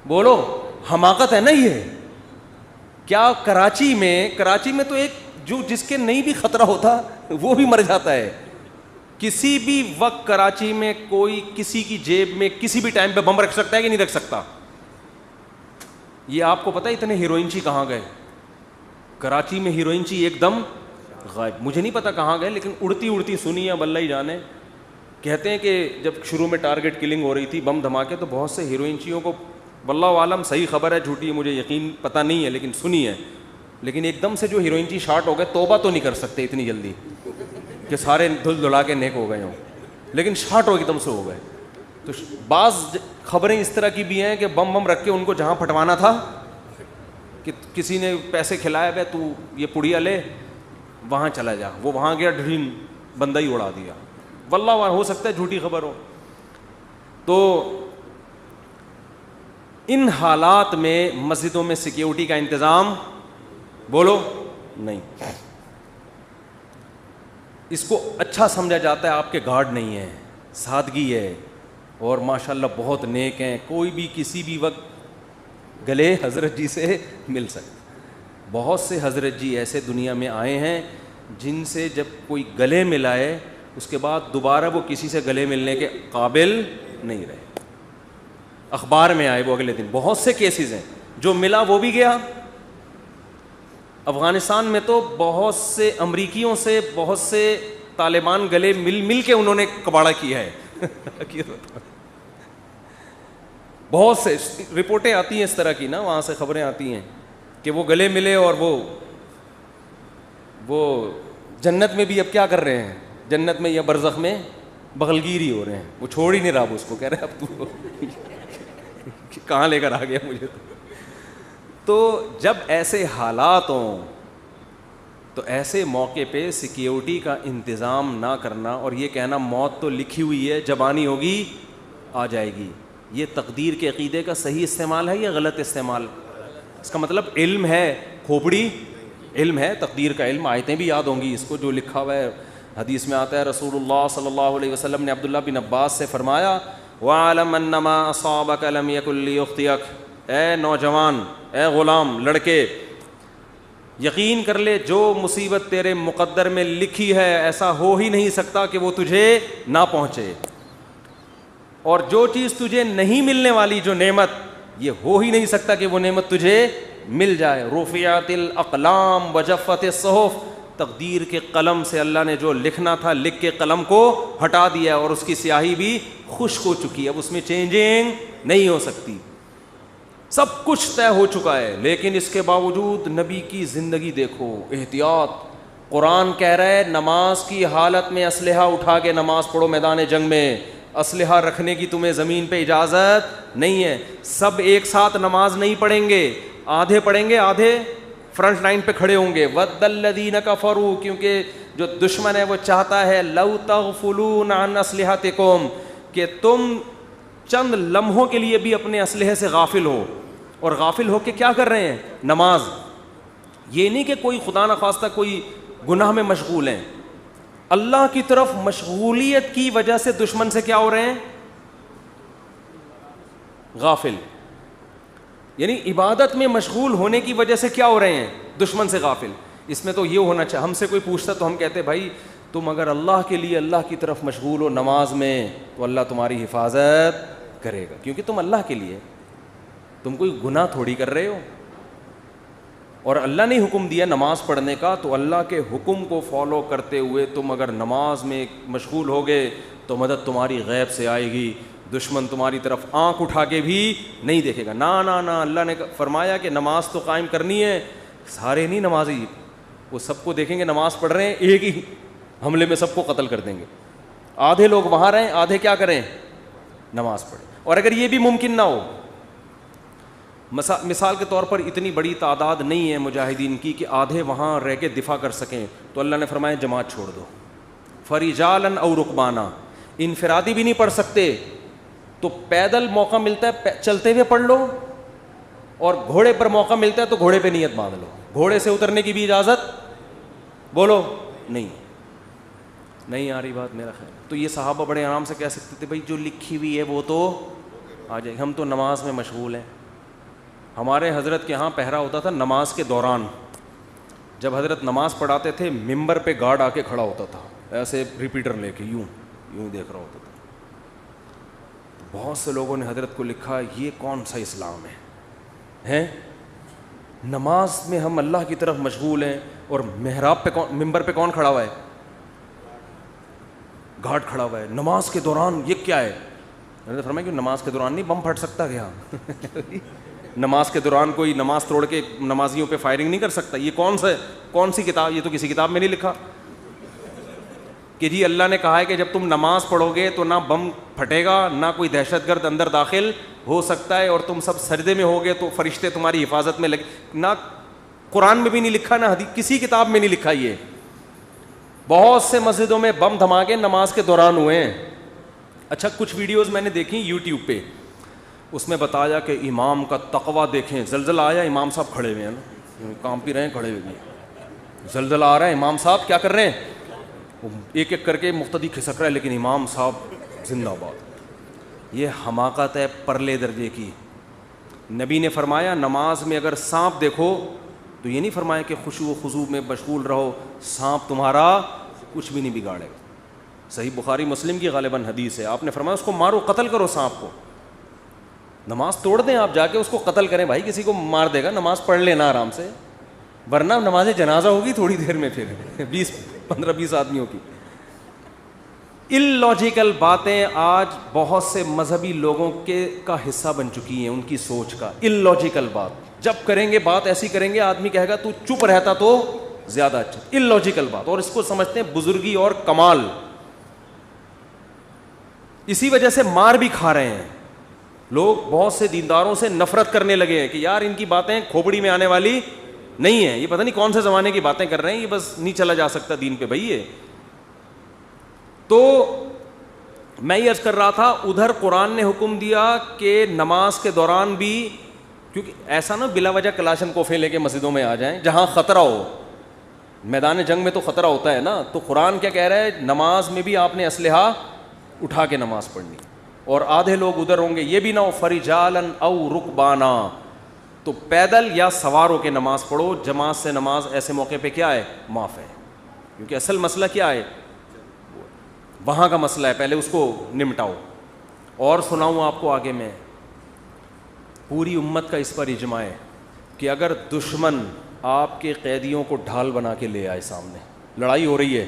بولو حماقت ہے نا یہ. کیا کراچی میں تو ایک جو جس کے نہیں بھی خطرہ ہوتا وہ بھی مر جاتا ہے. کسی بھی وقت کراچی میں کوئی کسی کی جیب میں کسی بھی ٹائم پہ بم رکھ سکتا ہے کہ نہیں رکھ سکتا. یہ آپ کو پتہ ہے اتنے ہیروئن چی کہاں گئے, کراچی میں ہیروئن چی ایک دم غائب. مجھے نہیں پتا کہاں گئے, لیکن اڑتی سنی ہے, اللہ ہی جانے. کہتے ہیں کہ جب شروع میں ٹارگٹ کلنگ ہو رہی تھی, بم دھماکے, تو بہت سے ہیروئن چیوں کو, واللہ عالم صحیح خبر ہے جھوٹی ہے مجھے یقین پتہ نہیں ہے لیکن سنی ہے, لیکن ایک دم سے جو ہیروئن چی شارٹ ہو گئے, توبہ تو نہیں کر سکتے اتنی جلدی کہ سارے دھل دھلا کے نیک ہو گئے ہوں, لیکن شارٹ ہو ایک دم سے ہو گئے. تو بعض خبریں اس طرح کی بھی ہیں کہ بم بم رکھ کے ان کو جہاں پھٹوانا تھا کہ کسی نے پیسے کھلائے بھائی تو یہ پڑیا لے وہاں چلا جا, وہ وہاں گیا ڈرین بندہ ہی اڑا دیا. واللہ ہو سکتا ہے جھوٹی خبر ہو. تو ان حالات میں مسجدوں میں سیکیورٹی کا انتظام بولو نہیں. اس کو اچھا سمجھا جاتا ہے آپ کے گارڈ نہیں ہیں, سادگی ہے, اور ماشاءاللہ بہت نیک ہیں, کوئی بھی کسی بھی وقت گلے حضرت جی سے مل سکتا. بہت سے حضرت جی ایسے دنیا میں آئے ہیں جن سے جب کوئی گلے ملائے اس کے بعد دوبارہ وہ کسی سے گلے ملنے کے قابل نہیں رہے. اخبار میں آئے وہ اگلے دن. بہت سے کیسز ہیں, جو ملا وہ بھی گیا. افغانستان میں تو بہت سے امریکیوں سے بہت سے طالبان گلے مل کے انہوں نے کباڑہ کیا ہے. بہت سے رپورٹیں آتی ہیں اس طرح کی نا, وہاں سے خبریں آتی ہیں کہ وہ گلے ملے اور وہ جنت میں بھی اب کیا کر رہے ہیں, جنت میں یا برزخ میں بغلگیری ہو رہے ہیں. وہ چھوڑ ہی نہیں رہا اس کو, کہہ رہے اب تو کہاں لے کر آ گیا مجھے. تو جب ایسے حالات ہوں تو ایسے موقع پہ سیکیورٹی کا انتظام نہ کرنا اور یہ کہنا موت تو لکھی ہوئی ہے, جب آنی ہوگی آ جائے گی, یہ تقدیر کے عقیدے کا صحیح استعمال ہے یا غلط استعمال؟ اس کا مطلب علم ہے, کھوپڑی علم ہے, تقدیر کا علم. آیتیں بھی یاد ہوں گی اس کو جو لکھا ہوا ہے. حدیث میں آتا ہے رسول اللہ صلی اللہ علیہ وسلم نے عبداللہ بن عباس سے فرمایا وَعَلَمْ أَنَّمَا أَصَابَكَ لَمْ يَكُنْ لِيُخْطِئَكَ, اے نوجوان, اے غلام, لڑکے, یقین کر لے جو مصیبت تیرے مقدر میں لکھی ہے ایسا ہو ہی نہیں سکتا کہ وہ تجھے نہ پہنچے, اور جو چیز تجھے نہیں ملنے والی, جو نعمت, یہ ہو ہی نہیں سکتا کہ وہ نعمت تجھے مل جائے. رفعت الاقلام وجفت الصحف, تقدیر کے قلم سے اللہ نے جو لکھنا تھا لکھ کے قلم کو ہٹا دیا اور اس کی سیاہی بھی خشک ہو چکی ہے, اب اس میں چینجنگ نہیں ہو سکتی, سب کچھ طے ہو چکا ہے. لیکن اس کے باوجود نبی کی زندگی دیکھو, احتیاط. قرآن کہہ رہا ہے نماز کی حالت میں اسلحہ اٹھا کے نماز پڑھو میدان جنگ میں, اسلحہ رکھنے کی تمہیں زمین پہ اجازت نہیں ہے. سب ایک ساتھ نماز نہیں پڑھیں گے, آدھے پڑھیں گے, آدھے فرنٹ لائن پہ کھڑے ہوں گے. وَدَّ الَّذِينَ كَفَرُوا, کیونکہ جو دشمن ہے وہ چاہتا ہے لَوْ تَغْفُلُونَ عَنْ أَسْلِحَتِكُمْ, کہ تم چند لمحوں کے لیے بھی اپنے اسلحے سے غافل ہو. اور غافل ہو کے کیا کر رہے ہیں؟ نماز. یہ نہیں کہ کوئی خدا نخواستہ کوئی گناہ میں مشغول ہیں, اللہ کی طرف مشغولیت کی وجہ سے دشمن سے کیا ہو رہے ہیں؟ غافل. یعنی عبادت میں مشغول ہونے کی وجہ سے کیا ہو رہے ہیں؟ دشمن سے غافل. اس میں تو یہ ہونا چاہیے, ہم سے کوئی پوچھتا تو ہم کہتے بھائی تم اگر اللہ کے لیے اللہ کی طرف مشغول ہو نماز میں تو اللہ تمہاری حفاظت کرے گا, کیونکہ تم اللہ کے لیے, تم کوئی گناہ تھوڑی کر رہے ہو. اور اللہ نے حکم دیا نماز پڑھنے کا, تو اللہ کے حکم کو فالو کرتے ہوئے تم اگر نماز میں مشغول ہوگے تو مدد تمہاری غیب سے آئے گی. دشمن تمہاری طرف آنکھ اٹھا کے بھی نہیں دیکھے گا. نا اللہ نے فرمایا کہ نماز تو قائم کرنی ہے. سارے نہیں نمازی, وہ سب کو دیکھیں گے نماز پڑھ رہے ہیں, ایک ہی حملے میں سب کو قتل کر دیں گے. آدھے لوگ وہاں رہیں, آدھے کیا کریں؟ نماز پڑھیں. اور اگر یہ بھی ممکن نہ ہو, مثال کے طور پر اتنی بڑی تعداد نہیں ہے مجاہدین کی کہ آدھے وہاں رہ کے دفاع کر سکیں, تو اللہ نے فرمایا جماعت چھوڑ دو. فرجالاً او رکبانا, انفرادی بھی نہیں پڑھ سکتے تو پیدل موقع ملتا ہے چلتے ہوئے پڑھ لو, اور گھوڑے پر موقع ملتا ہے تو گھوڑے پہ نیت باندھ لو. گھوڑے سے اترنے کی بھی اجازت بولو نہیں آ رہی بات میرا خیال. تو یہ صحابہ بڑے آرام سے کہہ سکتے تھے بھائی جو لکھی ہوئی ہے وہ تو آ جائے, ہم تو نماز میں مشغول ہیں. ہمارے حضرت کے ہاں پہرا ہوتا تھا نماز کے دوران. جب حضرت نماز پڑھاتے تھے ممبر پہ گارڈ آ کے کھڑا ہوتا تھا, ایسے ریپیٹر لے کے یوں دیکھ رہا ہوتا تھا. بہت سے لوگوں نے حضرت کو لکھا یہ کون سا اسلام ہے؟ نماز میں ہم اللہ کی طرف مشغول ہیں اور محراب پہ ممبر پہ کون کھڑا ہوا ہے؟ گارڈ کھڑا ہوا ہے. نماز کے دوران یہ کیا ہے؟ میں نے فرمایا کہ نماز کے دوران نہیں بم پھٹ سکتا کیا؟ نماز کے دوران کوئی نماز توڑ کے نمازیوں پہ فائرنگ نہیں کر سکتا. یہ کون سی کتاب؟ یہ تو کسی کتاب میں نہیں لکھا کہ جی اللہ نے کہا ہے کہ جب تم نماز پڑھو گے تو نہ بم پھٹے گا, نہ کوئی دہشت گرد اندر داخل ہو سکتا ہے, اور تم سب سجدے میں ہوگے تو فرشتے تمہاری حفاظت میں لگے. نہ قرآن میں بھی نہیں لکھا, نہ حدیث کسی کتاب میں نہیں لکھا. یہ بہت سے مسجدوں میں بم دھماکے نماز کے دوران ہوئے ہیں. اچھا کچھ ویڈیوز میں نے دیکھی یوٹیوب پہ, اس میں بتایا کہ امام کا تقویٰ دیکھیں, زلزلہ آیا امام صاحب کھڑے ہوئے ہیں نا, کام پی رہے ہیں کھڑے ہوئے, زلزلہ آ رہا ہے امام صاحب کیا کر رہے ہیں, ایک ایک کر کے مقتدی کھسک رہا ہے لیکن امام صاحب زندہ باد. یہ حماقت ہے پرلے درجے کی. نبی نے فرمایا نماز میں اگر سانپ دیکھو تو یہ نہیں فرمایا کہ خشوع و خضوع میں مشغول رہو, سانپ تمہارا کچھ بھی نہیں بگاڑے گا. صحیح بخاری مسلم کی غالباً حدیث ہے, آپ نے فرمایا اس کو مارو, قتل کرو سانپ کو. نماز توڑ دیں آپ جا کے, اس کو قتل کریں. بھائی کسی کو مار دے گا, نماز پڑھ لینا آرام سے, ورنہ نماز جنازہ ہوگی تھوڑی دیر میں پھر 15-20 آدمیوں کی. اللاجیکل باتیں آج بہت سے مذہبی لوگوں کا حصہ بن چکی ہیں, ان کی سوچ کا. اللاجیکل بات جب کریں گے, بات ایسی کریں گے, آدمی کہے گا تو چپ رہتا تو زیادہ اچھا. اللاجیکل بات, اور اس کو سمجھتے ہیں بزرگی اور کمال. اسی وجہ سے مار بھی کھا رہے ہیں لوگ. بہت سے دینداروں سے نفرت کرنے لگے ہیں کہ یار ان کی باتیں کھوپڑی میں آنے والی نہیں ہے, یہ پتہ نہیں کون سے زمانے کی باتیں کر رہے ہیں, یہ بس نہیں چلا جا سکتا دین پہ بھائی. یہ تو میں یہ عرض کر رہا تھا, ادھر قرآن نے حکم دیا کہ نماز کے دوران بھی, کیونکہ ایسا نہ بلا وجہ کلاشن کوفے لے کے مسجدوں میں آ جائیں جہاں خطرہ ہو. میدان جنگ میں تو خطرہ ہوتا ہے نا, تو قرآن کیا کہہ رہا ہے, نماز میں بھی آپ نے اسلحہ اٹھا کے نماز پڑھنی. اور آدھے لوگ ادھر ہوں گے, یہ بھی نہ ہو فرجالن او رکبانا, تو پیدل یا سوار ہو کے نماز پڑھو. جماعت سے نماز ایسے موقع پہ کیا ہے, معاف ہے, کیونکہ اصل مسئلہ کیا ہے, وہاں کا مسئلہ ہے, پہلے اس کو نمٹاؤ. اور سناؤں آپ کو آگے میں, پوری امت کا اس پر اجماع ہے کہ اگر دشمن آپ کے قیدیوں کو ڈھال بنا کے لے آئے سامنے, لڑائی ہو رہی ہے,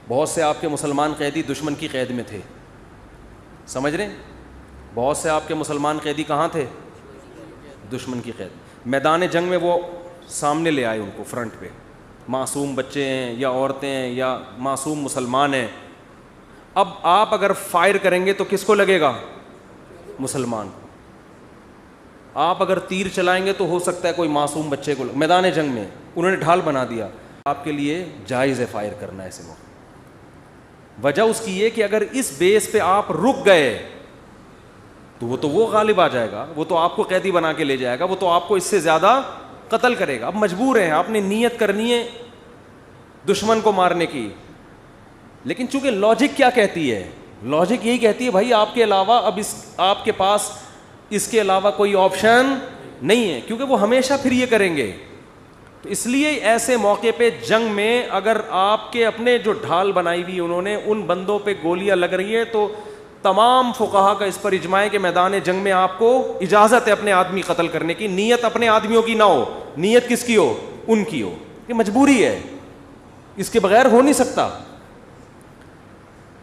بہت سے آپ کے مسلمان قیدی دشمن کی قید میں تھے, سمجھ رہے ہیں, بہت سے آپ کے مسلمان قیدی کہاں تھے, دشمن کی قید. میدان جنگ میں وہ سامنے لے آئے ان کو فرنٹ پہ, معصوم بچے ہیں یا عورتیں ہیں یا معصوم مسلمان ہیں. اب آپ اگر فائر کریں گے تو کس کو لگے گا, مسلمان کو. آپ اگر تیر چلائیں گے تو ہو سکتا ہے کوئی معصوم بچے کو. میدان جنگ میں انہوں نے ڈھال بنا دیا, آپ کے لیے جائز ہے فائر کرنا ایسے موقع. وجہ اس کی یہ کہ اگر اس بیس پہ آپ رک گئے تو وہ غالب آ جائے گا, وہ تو آپ کو قیدی بنا کے لے جائے گا, وہ تو آپ کو اس سے زیادہ قتل کرے گا. اب مجبور ہیں, آپ نے نیت کرنی ہے دشمن کو مارنے کی, لیکن چونکہ لاجک کیا کہتی ہے, لاجک یہی کہتی ہے بھائی آپ کے علاوہ اب آپ کے پاس اس کے علاوہ کوئی آپشن نہیں ہے, کیونکہ وہ ہمیشہ پھر یہ کریں گے. تو اس لیے ایسے موقع پہ جنگ میں اگر آپ کے اپنے جو ڈھال بنائی ہوئی انہوں نے ان بندوں پہ گولیاں لگ رہی ہیں, تو تمام فقہا کا اس پر اجماع ہے کہ میدان جنگ میں آپ کو اجازت ہے اپنے آدمی قتل کرنے کی. نیت اپنے آدمیوں کی نہ ہو, نیت کس کی ہو, ان کی ہو. یہ مجبوری ہے, اس کے بغیر ہو نہیں سکتا.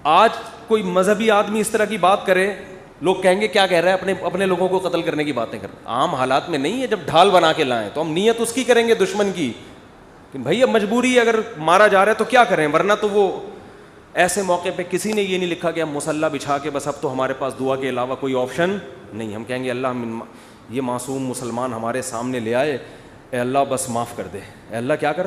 آج کوئی مذہبی آدمی اس طرح کی بات کرے, لوگ کہیں گے کیا کہہ رہا ہے, اپنے لوگوں کو قتل کرنے کی باتیں کر. عام حالات میں نہیں ہے, جب ڈھال بنا کے لائیں تو ہم نیت اس کی کریں گے دشمن کی, کہ بھائی اب مجبوری ہے, اگر مارا جا رہا ہے تو کیا کریں, ورنہ تو وہ ایسے موقع پہ کسی نے یہ نہیں لکھا کہ ہم مسلح بچھا کے بس اب تو ہمارے پاس دعا کے علاوہ کوئی آپشن نہیں. ہم کہیں گے اللہ یہ معصوم مسلمان ہمارے سامنے لے آئے, اے اللہ بس معاف کر دے, اے اللہ کیا کر,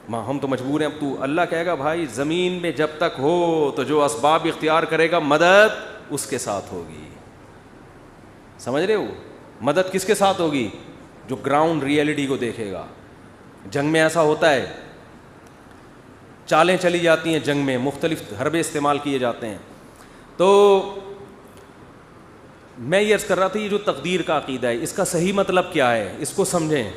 ہم تو مجبور ہیں. اب تو اللہ کہے گا بھائی زمین میں جب تک ہو تو جو اسباب اختیار کرے گا مدد اس کے ساتھ ہوگی. سمجھ رہے ہو, مدد کس کے ساتھ ہوگی, جو گراؤنڈ ریئلٹی کو دیکھے گا. جنگ میں ایسا ہوتا ہے, چالیں چلی جاتی ہیں جنگ میں, مختلف حربے استعمال کیے جاتے ہیں. تو میں یہ عرض کر رہا تھا, یہ جو تقدیر کا عقیدہ ہے اس کا صحیح مطلب کیا ہے, اس کو سمجھیں.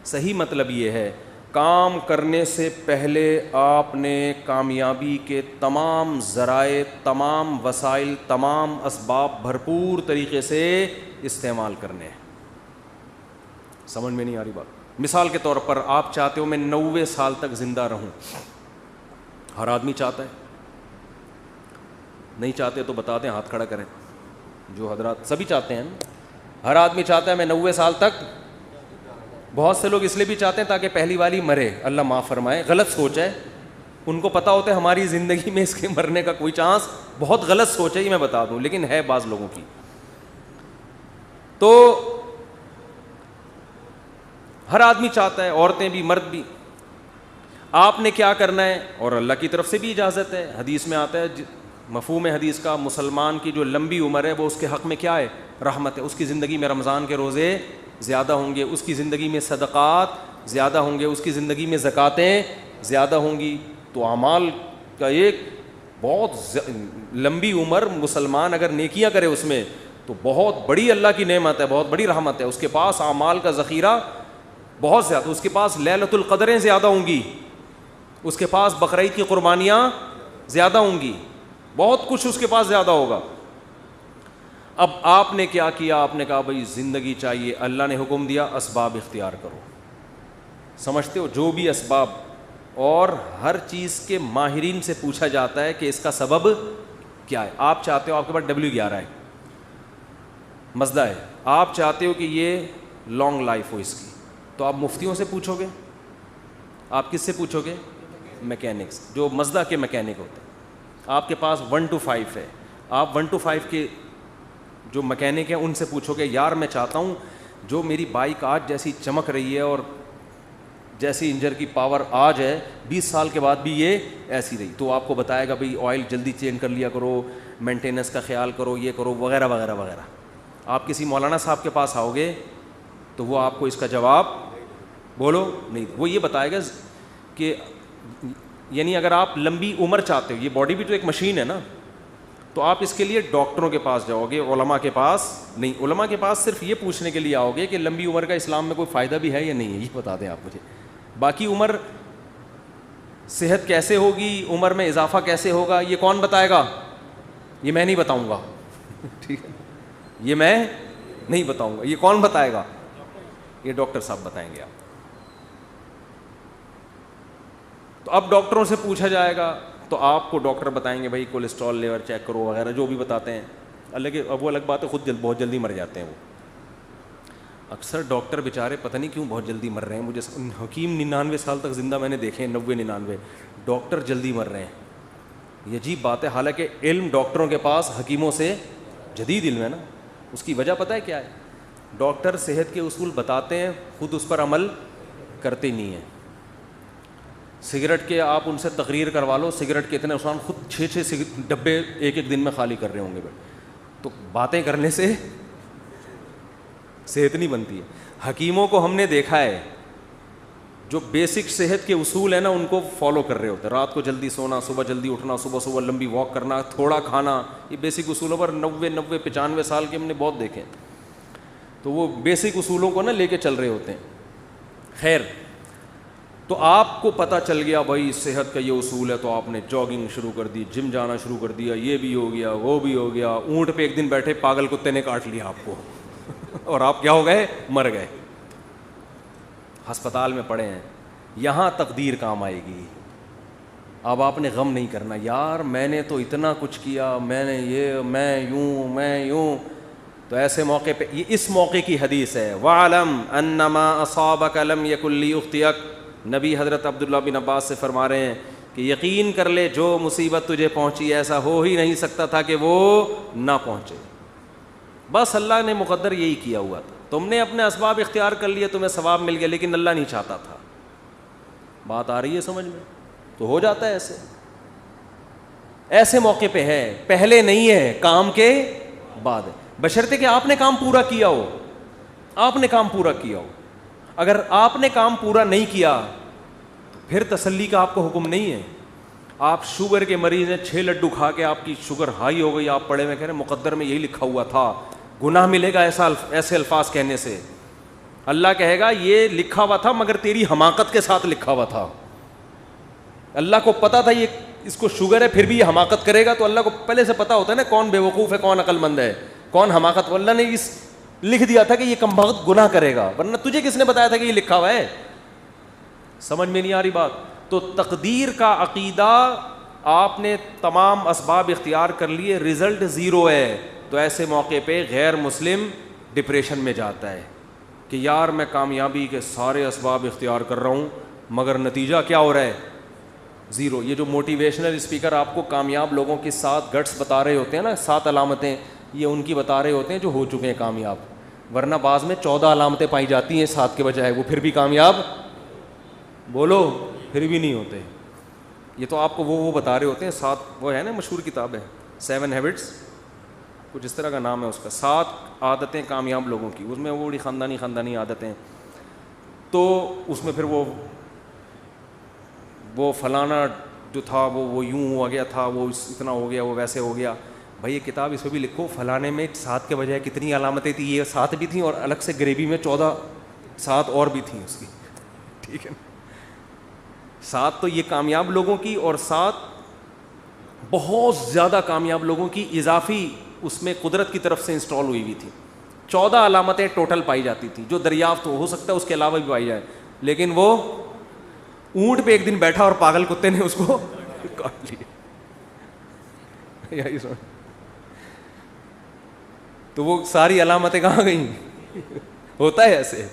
صحیح مطلب یہ ہے, کام کرنے سے پہلے آپ نے کامیابی کے تمام ذرائع, تمام وسائل, تمام اسباب بھرپور طریقے سے استعمال کرنے ہیں. سمجھ میں نہیں آ رہی بات؟ مثال کے طور پر آپ چاہتے ہو میں 90 سال تک زندہ رہوں, ہر آدمی چاہتا ہے. نہیں چاہتے تو بتا دیں, ہاتھ کھڑا کریں. جو حضرات سبھی چاہتے ہیں, ہر آدمی چاہتا ہے میں 90 سال تک. بہت سے لوگ اس لیے بھی چاہتے ہیں تاکہ پہلی والی مرے, اللہ معاف فرمائے, غلط سوچ ہے. ان کو پتا ہوتا ہے ہماری زندگی میں اس کے مرنے کا کوئی چانس بہت غلط سوچ ہے, یہ میں بتا دوں, لیکن ہے بعض لوگوں کی. تو ہر آدمی چاہتا ہے, عورتیں بھی مرد بھی. آپ نے کیا کرنا ہے, اور اللہ کی طرف سے بھی اجازت ہے, حدیث میں آتا ہے, مفہوم حدیث کا, مسلمان کی جو لمبی عمر ہے وہ اس کے حق میں کیا ہے, رحمت ہے. اس کی زندگی میں رمضان کے روزے زیادہ ہوں گے, اس کی زندگی میں صدقات زیادہ ہوں گے, اس کی زندگی میں زکاتیں زیادہ ہوں گی. تو اعمال کا ایک بہت لمبی عمر مسلمان اگر نیکیاں کرے اس میں تو بہت بڑی اللہ کی نعمت ہے, بہت بڑی رحمت ہے. اس کے پاس اعمال کا ذخیرہ بہت زیادہ, اس کے پاس لیلۃ القدریں زیادہ ہوں گی, اس کے پاس بقرعید کی قربانیاں زیادہ ہوں گی, بہت کچھ اس کے پاس زیادہ ہوگا. اب آپ نے کیا کیا, آپ نے کہا بھائی زندگی چاہیے, اللہ نے حکم دیا اسباب اختیار کرو. سمجھتے ہو, جو بھی اسباب, اور ہر چیز کے ماہرین سے پوچھا جاتا ہے کہ اس کا سبب کیا ہے. آپ چاہتے ہو, آپ کے پاس W11 ہے, مزدہ ہے, آپ چاہتے ہو کہ یہ لانگ لائف ہو اس کی, تو آپ مفتیوں سے پوچھو گے, آپ کس سے پوچھو گے, میکینکس, جو مزدہ کے میکینک ہوتے ہیں. آپ کے پاس 1 to 5 ہے, آپ 1 to 5 کے جو میکینک ہیں ان سے پوچھو گے, یار میں چاہتا ہوں جو میری بائک آج جیسی چمک رہی ہے اور جیسی انجن کی پاور آج ہے 20 سال کے بعد بھی یہ ایسی رہی, تو آپ کو بتائے گا بھئی آئل جلدی چینج کر لیا کرو, مینٹیننس کا خیال کرو, یہ کرو, وغیرہ وغیرہ وغیرہ. آپ کسی مولانا صاحب کے پاس آؤ گے تو وہ آپ کو اس کا جواب بولو نہیں, وہ یہ بتائے گا کہ یعنی اگر آپ لمبی عمر چاہتے ہو, یہ باڈی بھی تو ایک مشین ہے نا, تو آپ اس کے لیے ڈاکٹروں کے پاس جاؤ گے, علماء کے پاس نہیں. علماء کے پاس صرف یہ پوچھنے کے لیے آؤ گے کہ لمبی عمر کا اسلام میں کوئی فائدہ بھی ہے یا نہیں ہے, یہ بتا دیں آپ مجھے. باقی عمر, صحت کیسے ہوگی, عمر میں اضافہ کیسے ہوگا, یہ کون بتائے گا, یہ میں نہیں بتاؤں گا. ٹھیک ہے, یہ میں نہیں بتاؤں گا, یہ کون بتائے گا, یہ ڈاکٹر صاحب بتائیں گے. آپ تو اب ڈاکٹروں سے پوچھا جائے گا تو آپ کو ڈاکٹر بتائیں گے بھائی کولیسٹرول لیول چیک کرو وغیرہ, جو بھی بتاتے ہیں. اب وہ الگ بات ہے, خود بہت جلدی مر جاتے ہیں وہ. اکثر ڈاکٹر بیچارے پتہ نہیں کیوں بہت جلدی مر رہے ہیں. مجھے حکیم 99 سال تک زندہ میں نے دیکھے ہیں, 90-99, ڈاکٹر جلدی مر رہے ہیں. یہ عجیب بات ہے, حالانکہ علم ڈاکٹروں کے پاس حکیموں سے جدید علم ہے نا. اس کی وجہ پتہ ہے کیا ہے, ڈاکٹر صحت کے اصول بتاتے ہیں, خود اس پر عمل کرتے نہیں ہیں. سگریٹ کے آپ ان سے تقریر کروا لو, سگریٹ کے اتنے نقصان, خود 6 ڈبے ایک دن میں خالی کر رہے ہوں گے. تو باتیں کرنے سے صحت نہیں بنتی ہے. حکیموں کو ہم نے دیکھا ہے جو بیسک صحت کے اصول ہیں نا ان کو فالو کر رہے ہوتے ہیں. رات کو جلدی سونا, صبح جلدی اٹھنا, صبح لمبی واک کرنا, تھوڑا کھانا, یہ بیسک اصولوں پر 90-95 سال کے ہم نے بہت دیکھے. تو وہ بیسک اصولوں کو نا لے کے چل رہے ہوتے ہیں. خیر, تو آپ کو پتہ چل گیا بھائی صحت کا یہ اصول ہے, تو آپ نے جاگنگ شروع کر دی, جم جانا شروع کر دیا, یہ بھی ہو گیا, وہ بھی ہو گیا. اونٹ پہ ایک دن بیٹھے, پاگل کتے نے کاٹ لیا آپ کو اور آپ کیا ہو گئے, مر گئے, ہسپتال میں پڑے ہیں. یہاں تقدیر کام آئے گی. اب آپ نے غم نہیں کرنا, یار میں نے تو اتنا کچھ کیا, میں نے یہ, میں یوں. تو ایسے موقع پہ, یہ اس موقع کی حدیث ہے, وَعْلَمْ أَنَّمَا أَصَابَكَ لَمْ يَكُنْ لِيُخْطِئَكَ. نبی حضرت عبداللہ بن عباس سے فرما رہے ہیں کہ یقین کر لے جو مصیبت تجھے پہنچی ایسا ہو ہی نہیں سکتا تھا کہ وہ نہ پہنچے. بس اللہ نے مقدر یہی کیا ہوا تھا. تم نے اپنے اسباب اختیار کر لیے, تمہیں ثواب مل گیا, لیکن اللہ نہیں چاہتا تھا. بات آ رہی ہے سمجھ میں؟ تو ہو جاتا ہے ایسے موقع پہ ہے, پہلے نہیں ہے, کام کے بعد ہے, بشرطے کہ آپ نے کام پورا کیا ہو. آپ نے کام پورا کیا ہو. اگر آپ نے کام پورا نہیں کیا تو پھر تسلی کا آپ کو حکم نہیں ہے. آپ شوگر کے مریض ہیں, 6 لڈو کھا کے آپ کی شوگر ہائی ہو گئی, آپ پڑے میں کہہ رہے ہیں مقدر میں یہی لکھا ہوا تھا, گناہ ملے گا ایسے الفاظ کہنے سے. اللہ کہے گا یہ لکھا ہوا تھا مگر تیری حماقت کے ساتھ لکھا ہوا تھا. اللہ کو پتا تھا یہ اس کو شوگر ہے, پھر بھی یہ حماقت کرے گا. تو اللہ کو پہلے سے پتا ہوتا ہے نا کون بے وقوف ہے, کون عقل مند ہے, کون حماقت. اللہ نے اس لکھ دیا تھا کہ یہ کمبخت گناہ کرے گا, ورنہ تجھے کس نے بتایا تھا کہ یہ لکھا ہوا ہے؟ سمجھ میں نہیں آ رہی بات؟ تو تقدیر کا عقیدہ, آپ نے تمام اسباب اختیار کر لیے, رزلٹ 0 ہے. تو ایسے موقع پہ غیر مسلم ڈپریشن میں جاتا ہے کہ یار میں کامیابی کے سارے اسباب اختیار کر رہا ہوں مگر نتیجہ کیا ہو رہا ہے, زیرو. یہ جو موٹیویشنل اسپیکر آپ کو کامیاب لوگوں کی 7 گٹس بتا رہے ہوتے ہیں نا, 7 علامتیں, یہ ان کی بتا رہے ہوتے ہیں جو ہو چکے ہیں کامیاب, ورنہ بعض میں 14 علامتیں پائی جاتی ہیں 7 کے بجائے, وہ پھر بھی کامیاب, بولو, پھر بھی نہیں ہوتے. یہ تو آپ کو وہ بتا رہے ہوتے ہیں 7, وہ ہے نا مشہور کتاب ہے 7 ہیبٹس, کچھ اس طرح کا نام ہے اس کا, 7 عادتیں کامیاب لوگوں کی, اس میں وہ بڑی خاندانی عادتیں, تو اس میں پھر وہ فلانا جو تھا وہ یوں ہو گیا تھا, وہ اتنا ہو گیا, وہ ویسے ہو گیا. بھائی یہ کتاب اس میں بھی لکھو فلانے میں 7 کے بجائے کتنی علامتیں تھیں, یہ 7 بھی تھیں اور الگ سے گریوی میں 7 اور بھی تھیں اس کی, ٹھیک ہے. 7 تو یہ کامیاب لوگوں کی, اور 7 بہت زیادہ کامیاب لوگوں کی اضافی اس میں قدرت کی طرف سے انسٹال ہوئی تھی. 14 علامتیں ٹوٹل پائی جاتی تھیں, جو دریافت ہو سکتا ہے اس کے علاوہ بھی پائی جائے, لیکن وہ اونٹ پہ ایک دن بیٹھا اور پاگل کتے نے اس کو کاٹ لیا, تو وہ ساری علامتیں کہاں گئیں؟ ہوتا ہے ایسے.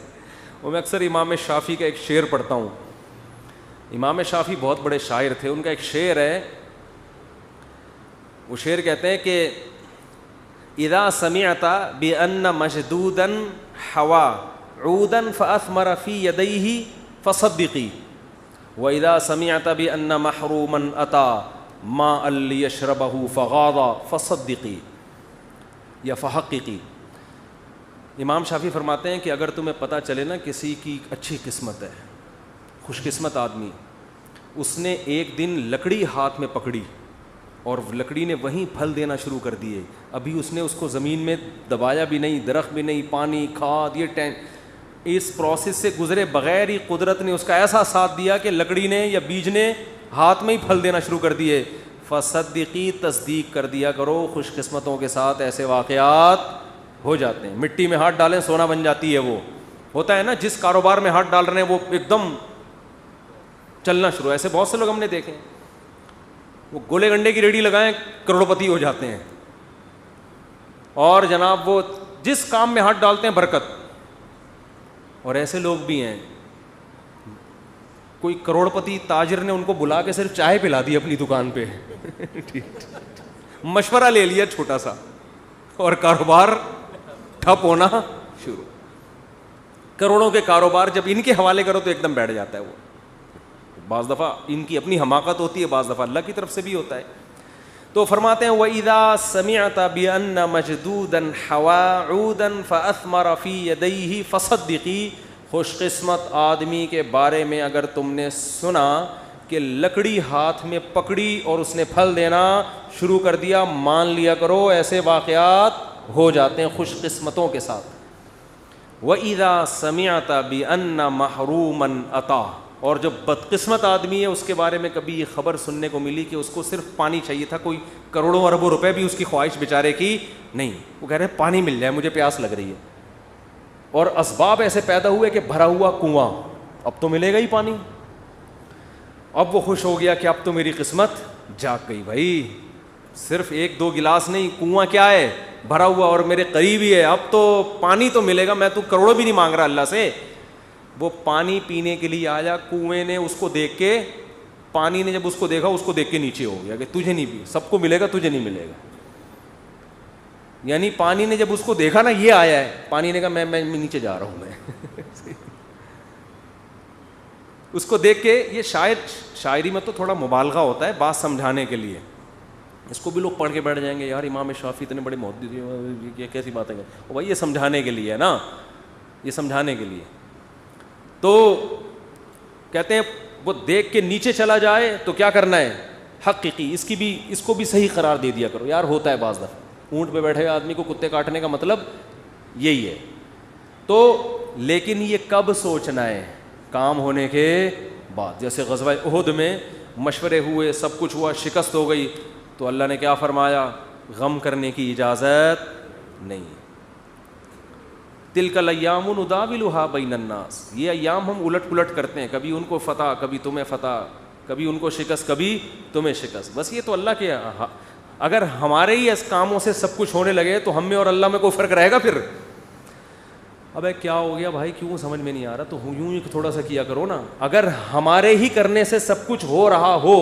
اور میں اکثر امام شافعی کا ایک شعر پڑھتا ہوں. امام شافعی بہت بڑے شاعر تھے, ان کا ایک شعر ہے, وہ شعر کہتے ہیں کہ اذا سمعت بان مشدودا حوا عودا فاثمر في يديه فصدقي واذا سمعت بان محروما اتى ماء ليشربه فغاض فصدقي یا فحققی. امام شافعی فرماتے ہیں کہ اگر تمہیں پتہ چلے نا کسی کی اچھی قسمت ہے, خوش قسمت آدمی, اس نے ایک دن لکڑی ہاتھ میں پکڑی اور لکڑی نے وہیں پھل دینا شروع کر دیے, ابھی اس نے اس کو زمین میں دبایا بھی نہیں, درخت بھی نہیں, پانی کھاد یہ اس پروسیس سے گزرے بغیر ہی قدرت نے اس کا ایسا ساتھ دیا کہ لکڑی نے یا بیج نے ہاتھ میں ہی پھل دینا شروع کر دیے. فصدقی, تصدیق کر دیا کرو, خوش قسمتوں کے ساتھ ایسے واقعات ہو جاتے ہیں. مٹی میں ہاتھ ڈالیں سونا بن جاتی ہے, وہ ہوتا ہے نا, جس کاروبار میں ہاتھ ڈال رہے ہیں وہ ایک دم چلنا شروع. ایسے بہت سے لوگ ہم نے دیکھے, وہ گولے گنڈے کی ریڑھی لگائیں کروڑپتی ہو جاتے ہیں, اور جناب وہ جس کام میں ہاتھ ڈالتے ہیں برکت. اور ایسے لوگ بھی ہیں, کوئی کروڑپتی تاجر نے ان کو بلا کے صرف چائے پلا دی اپنی دکان پہ, مشورہ لے لیا چھوٹا سا, اور کاروبار ٹھپ ہونا شروع. کروڑوں کے کاروبار جب ان کے حوالے کرو تو ایک دم بیٹھ جاتا ہے وہ. بعض دفعہ ان کی اپنی حماقت ہوتی ہے, بعض دفعہ اللہ کی طرف سے بھی ہوتا ہے. تو فرماتے ہیں وَإِذَا سَمِعْتَ بِأَنَّ مَجْدُودًا حَوَا عُودًا فَأَثْمَرَ فِي يَدَيْهِ فَصَدِّقِي. خوش قسمت آدمی کے بارے میں اگر تم نے سنا کہ لکڑی ہاتھ میں پکڑی اور اس نے پھل دینا شروع کر دیا, مان لیا کرو ایسے واقعات ہو جاتے ہیں خوش قسمتوں کے ساتھ. وَإِذَا سَمِعْتَ بِأَنَّ مَحْرُومًا أَتَى. اور جو بدقسمت آدمی ہے اس کے بارے میں کبھی یہ خبر سننے کو ملی کہ اس کو صرف پانی چاہیے تھا, کوئی کروڑوں اربوں روپے بھی اس کی خواہش بیچارے کی نہیں, وہ کہہ رہے ہیں پانی مل جائے, مجھے پیاس لگ رہی ہے, اور اسباب ایسے پیدا ہوئے کہ بھرا ہوا کنواں, اب تو ملے گا ہی پانی. اب وہ خوش ہو گیا کہ اب تو میری قسمت جاگ گئی. بھائی صرف 1-2 گلاس نہیں, کنواں کیا ہے, بھرا ہوا اور میرے قریب ہی ہے, اب تو پانی تو ملے گا, میں تو کروڑوں بھی نہیں مانگ رہا اللہ سے. وہ پانی پینے کے لیے آیا, کنویں نے اس کو دیکھ کے, پانی نے جب اس کو دیکھا اس کو دیکھ کے نیچے ہو گیا کہ تجھے نہیں پی, سب کو ملے گا تجھے نہیں ملے گا. یعنی پانی نے جب اس کو دیکھا نا یہ آیا ہے, پانی نے کہا میں نیچے جا رہا ہوں. میں اس کو دیکھ کے, یہ شاعری میں تو تھوڑا مبالغہ ہوتا ہے بات سمجھانے کے لیے, اس کو بھی لوگ پڑھ کے بیٹھ جائیں گے یار امام شافعی اتنے بڑے محدث, یہ کیسی باتیں ہیں. بھائی یہ سمجھانے کے لیے ہے نا, یہ سمجھانے کے لیے. تو کہتے ہیں وہ دیکھ کے نیچے چلا جائے تو کیا کرنا ہے, حقیقی اس کو بھی صحیح قرار دے دیا کرو. یار ہوتا ہے بعض دفعہ اونٹ پہ بیٹھے آدمی کو کتے کاٹنے کا مطلب یہی ہے. تو لیکن یہ کب سوچنا ہے, کام ہونے کے بعد. جیسے غزوہ احد میں مشورے ہوئے, سب کچھ ہوا, شکست ہو گئی, تو اللہ نے کیا فرمایا, غم کرنے کی اجازت نہیں. تلک الایام نداولها بین الناس. یہ ایام ہم الٹ پلٹ کرتے ہیں, کبھی ان کو فتح, کبھی تمہیں فتح, کبھی ان کو شکست, کبھی تمہیں شکست. بس یہ تو اللہ کے, اگر ہمارے ہی اس کاموں سے سب کچھ ہونے لگے تو ہم میں اور اللہ میں کوئی فرق رہے گا پھر؟ ابے کیا ہو گیا بھائی, کیوں سمجھ میں نہیں آ رہا, تو یوں ہی تھوڑا سا کیا کرو نا. اگر ہمارے ہی کرنے سے سب کچھ ہو رہا ہو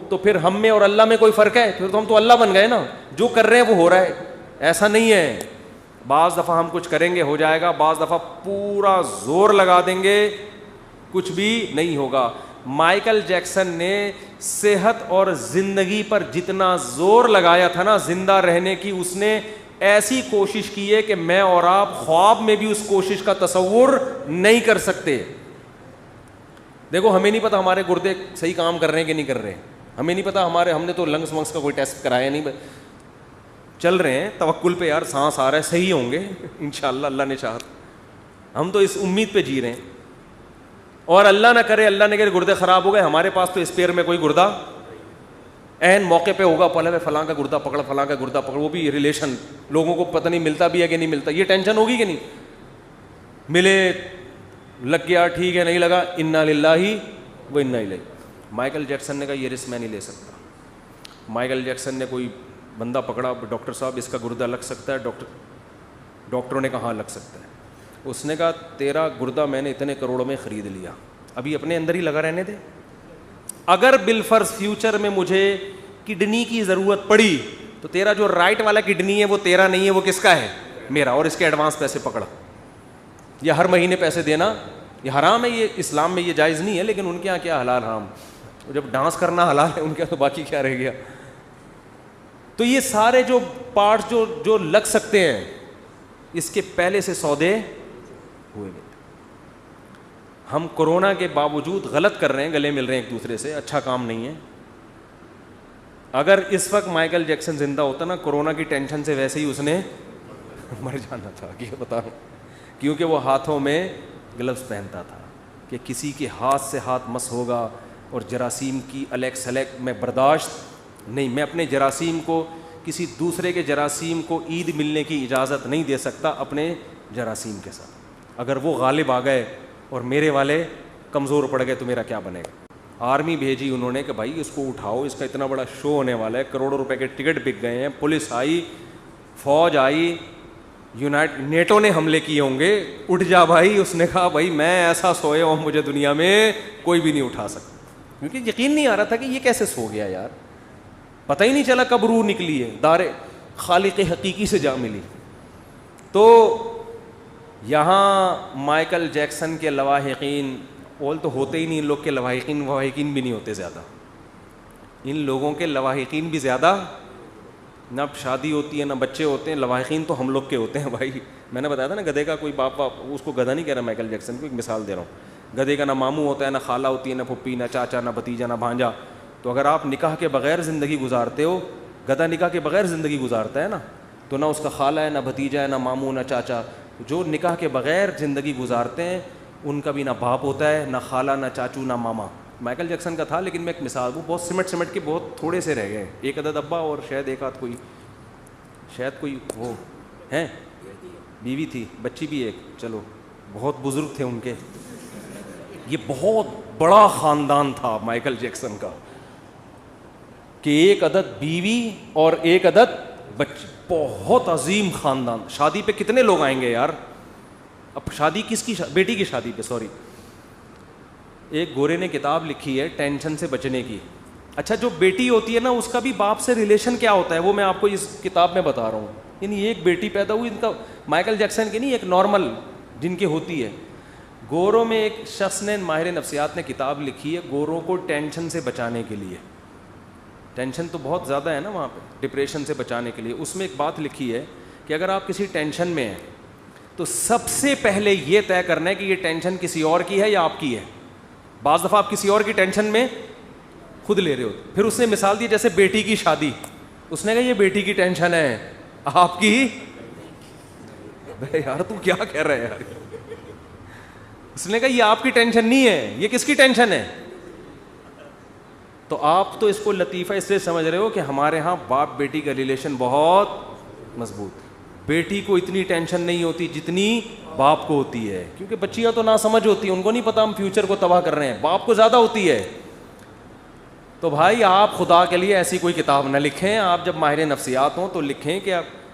تو پھر ہم میں اور اللہ میں کوئی فرق ہے؟ پھر تو ہم تو اللہ بن گئے نا. جو کر رہے ہیں وہ ہو رہا ہے, ایسا نہیں ہے. بعض دفعہ ہم کچھ کریں گے ہو جائے گا, بعض دفعہ پورا زور لگا دیں گے کچھ بھی نہیں ہوگا. مائیکل جیکسن نے صحت اور زندگی پر جتنا زور لگایا تھا نا زندہ رہنے کی, اس نے ایسی کوشش کی ہے کہ میں اور آپ خواب میں بھی اس کوشش کا تصور نہیں کر سکتے. دیکھو ہمیں نہیں پتا ہمارے گردے صحیح کام کر رہے ہیں کہ نہیں کر رہے ہیں, ہمیں نہیں پتا ہم نے تو لنگس ونگس کا کوئی ٹیسٹ کرایا نہیں, چل رہے ہیں توکل پہ یار, سانس آ رہا ہے, صحیح ہوں گے انشاءاللہ اللہ نے چاہا. ہم تو اس امید پہ جی رہے ہیں, اور اللہ نہ کرے گردے خراب ہو گئے, ہمارے پاس تو اسپیئر میں کوئی گردہ عین موقع پہ ہوگا, پہلے میں فلاں کا گردہ پکڑ, فلاں کا گردہ پکڑ, وہ بھی ریلیشن, لوگوں کو پتہ نہیں ملتا بھی ہے کہ نہیں ملتا, یہ ٹینشن ہوگی کہ نہیں, ملے لگ گیا ٹھیک ہے, نہیں لگا انا للہ و انا الیہ. مائیکل جیکسن نے کہا یہ رسک میں نہیں لے سکتا. مائیکل جیکسن نے کوئی بندہ پکڑا, ڈاکٹر صاحب اس کا گردہ لگ سکتا ہے؟ ڈاکٹروں نے کہا ہاں لگ سکتا ہے. اس نے کہا تیرا گردہ میں نے اتنے کروڑوں میں خرید لیا, ابھی اپنے اندر ہی لگا رہنے دے. اگر بالفرض فیوچر میں مجھے کڈنی کی ضرورت پڑی تو تیرا جو رائٹ والا کڈنی ہے وہ تیرا نہیں ہے, وہ کس کا ہے؟ میرا, اور اس کے ایڈوانس پیسے پکڑا. یہ ہر مہینے پیسے دینا یہ حرام ہے, یہ اسلام میں یہ جائز نہیں ہے, لیکن ان کے یہاں کیا حلال حرام, جب ڈانس کرنا حلال ہے ان کے تو باقی کیا رہ گیا. تو یہ سارے جو پارٹس جو لگ سکتے ہیں اس کے پہلے سے سودے ہوئے گئے. ہم کورونا کے باوجود غلط کر رہے ہیں, گلے مل رہے ہیں ایک دوسرے سے, اچھا کام نہیں ہے. اگر اس وقت مائیکل جیکسن زندہ ہوتا نا, کورونا کی ٹینشن سے ویسے ہی اس نے مر جانا تھا, کہ بتا رہا ہوں, کیونکہ وہ ہاتھوں میں گلوز پہنتا تھا کہ کسی کے ہاتھ سے ہاتھ مس ہوگا, اور جراثیم کی الیک میں برداشت نہیں, میں اپنے جراثیم کو کسی دوسرے کے جراثیم کو عید ملنے کی اجازت نہیں دے سکتا اپنے جراثیم کے ساتھ. اگر وہ غالب آ گئے اور میرے والے کمزور پڑ گئے تو میرا کیا بنے گا. آرمی بھیجی انہوں نے کہ بھائی اس کو اٹھاؤ, اس کا اتنا بڑا شو ہونے والا ہے, کروڑوں روپے کے ٹکٹ بک گئے ہیں, پولیس آئی, فوج آئی, نیٹو نے حملے کیے ہوں گے, اٹھ جا بھائی. اس نے کہا بھائی میں ایسا سویا ہوں مجھے دنیا میں کوئی بھی نہیں اٹھا سکتا, کیونکہ یقین نہیں آ رہا تھا کہ یہ کیسے سو گیا یار, پتہ ہی نہیں چلا کب روح نکلی ہے, دار خالق حقیقی سے جا ملی. تو یہاں مائیکل جیکسن کے لواحقین اول تو ہوتے ہی نہیں, ان لوگ کے لواحقین بھی نہیں ہوتے زیادہ, ان لوگوں کے لواحقین بھی زیادہ, نہ شادی ہوتی ہے نہ بچے ہوتے ہیں, لواحقین تو ہم لوگ کے ہوتے ہیں بھائی. میں نے بتایا تھا نا گدھے کا کوئی باپ اس کو گدھا نہیں کہہ رہا مائیکل جیکسن کو, ایک مثال دے رہا ہوں. گدھے کا نہ ماموں ہوتا ہے, نہ خالہ ہوتی ہے, نہ پھپھی, نہ چاچا, نہ بھتیجا, نہ بھانجا. تو اگر آپ نکاح کے بغیر زندگی گزارتے ہو, گدھا نکاح کے بغیر زندگی گزارتا ہے نا, تو نہ اس کا خالہ ہے, نہ بھتیجا ہے, نہ ماموں, نہ چاچا. جو نکاح کے بغیر زندگی گزارتے ہیں ان کا بھی نہ باپ ہوتا ہے, نہ خالہ, نہ چاچو, نہ ماما. مائیکل جیکسن کا تھا, لیکن میں ایک مثال وہ بہت سمٹ کے بہت تھوڑے سے رہ گئے, ایک عدد ابا اور شاید ایک آدھ کوئی وہ ہیں, بیوی تھی, بچی بھی ایک, چلو بہت بزرگ تھے ان کے. یہ بہت بڑا خاندان تھا مائیکل جیکسن کا کہ ایک عدد بیوی اور ایک عدد بچی, بہت عظیم خاندان. شادی پہ کتنے لوگ آئیں گے یار, اب شادی کس کی, بیٹی کی شادی پہ, سوری, ایک گورے نے کتاب لکھی ہے ٹینشن سے بچنے کی. اچھا جو بیٹی ہوتی ہے نا اس کا بھی باپ سے ریلیشن کیا ہوتا ہے وہ میں آپ کو اس کتاب میں بتا رہا ہوں. یعنی ایک بیٹی پیدا ہوئی, ان کا مائیکل جیکسن کی نہیں, ایک نارمل جن کی ہوتی ہے. گوروں میں ایک شخص نے, ماہر نفسیات نے کتاب لکھی ہے گوروں کو ٹینشن سے بچانے کے لیے. ٹینشن تو بہت زیادہ ہے نا وہاں پہ, ڈپریشن سے بچانے کے لیے. اس میں ایک بات لکھی ہے کہ اگر آپ کسی ٹینشن میں ہیں تو سب سے پہلے یہ طے کرنا ہے کہ یہ ٹینشن کسی اور کی ہے یا آپ کی ہے. بعض دفعہ آپ کسی اور کی ٹینشن میں خود لے رہے ہو. پھر اس نے مثال دی جیسے بیٹی کی شادی, اس نے کہا یہ بیٹی کی ٹینشن ہے, آپ کی یار تو کیا کہہ رہا ہے یار. اس نے کہا یہ آپ کی ٹینشن نہیں ہے, یہ کس کی ٹینشن ہے. تو آپ تو اس کو لطیفہ اس لیے سمجھ رہے ہو کہ ہمارے ہاں باپ بیٹی کا ریلیشن بہت مضبوط. بیٹی کو اتنی ٹینشن نہیں ہوتی جتنی باپ کو ہوتی ہے, کیونکہ بچیاں تو نہ سمجھ ہوتی ہیں, ان کو نہیں پتا ہم فیوچر کو تباہ کر رہے ہیں. باپ کو زیادہ ہوتی ہے. تو بھائی آپ خدا کے لیے ایسی کوئی کتاب نہ لکھیں, آپ جب ماہر نفسیات ہوں تو لکھیں کہ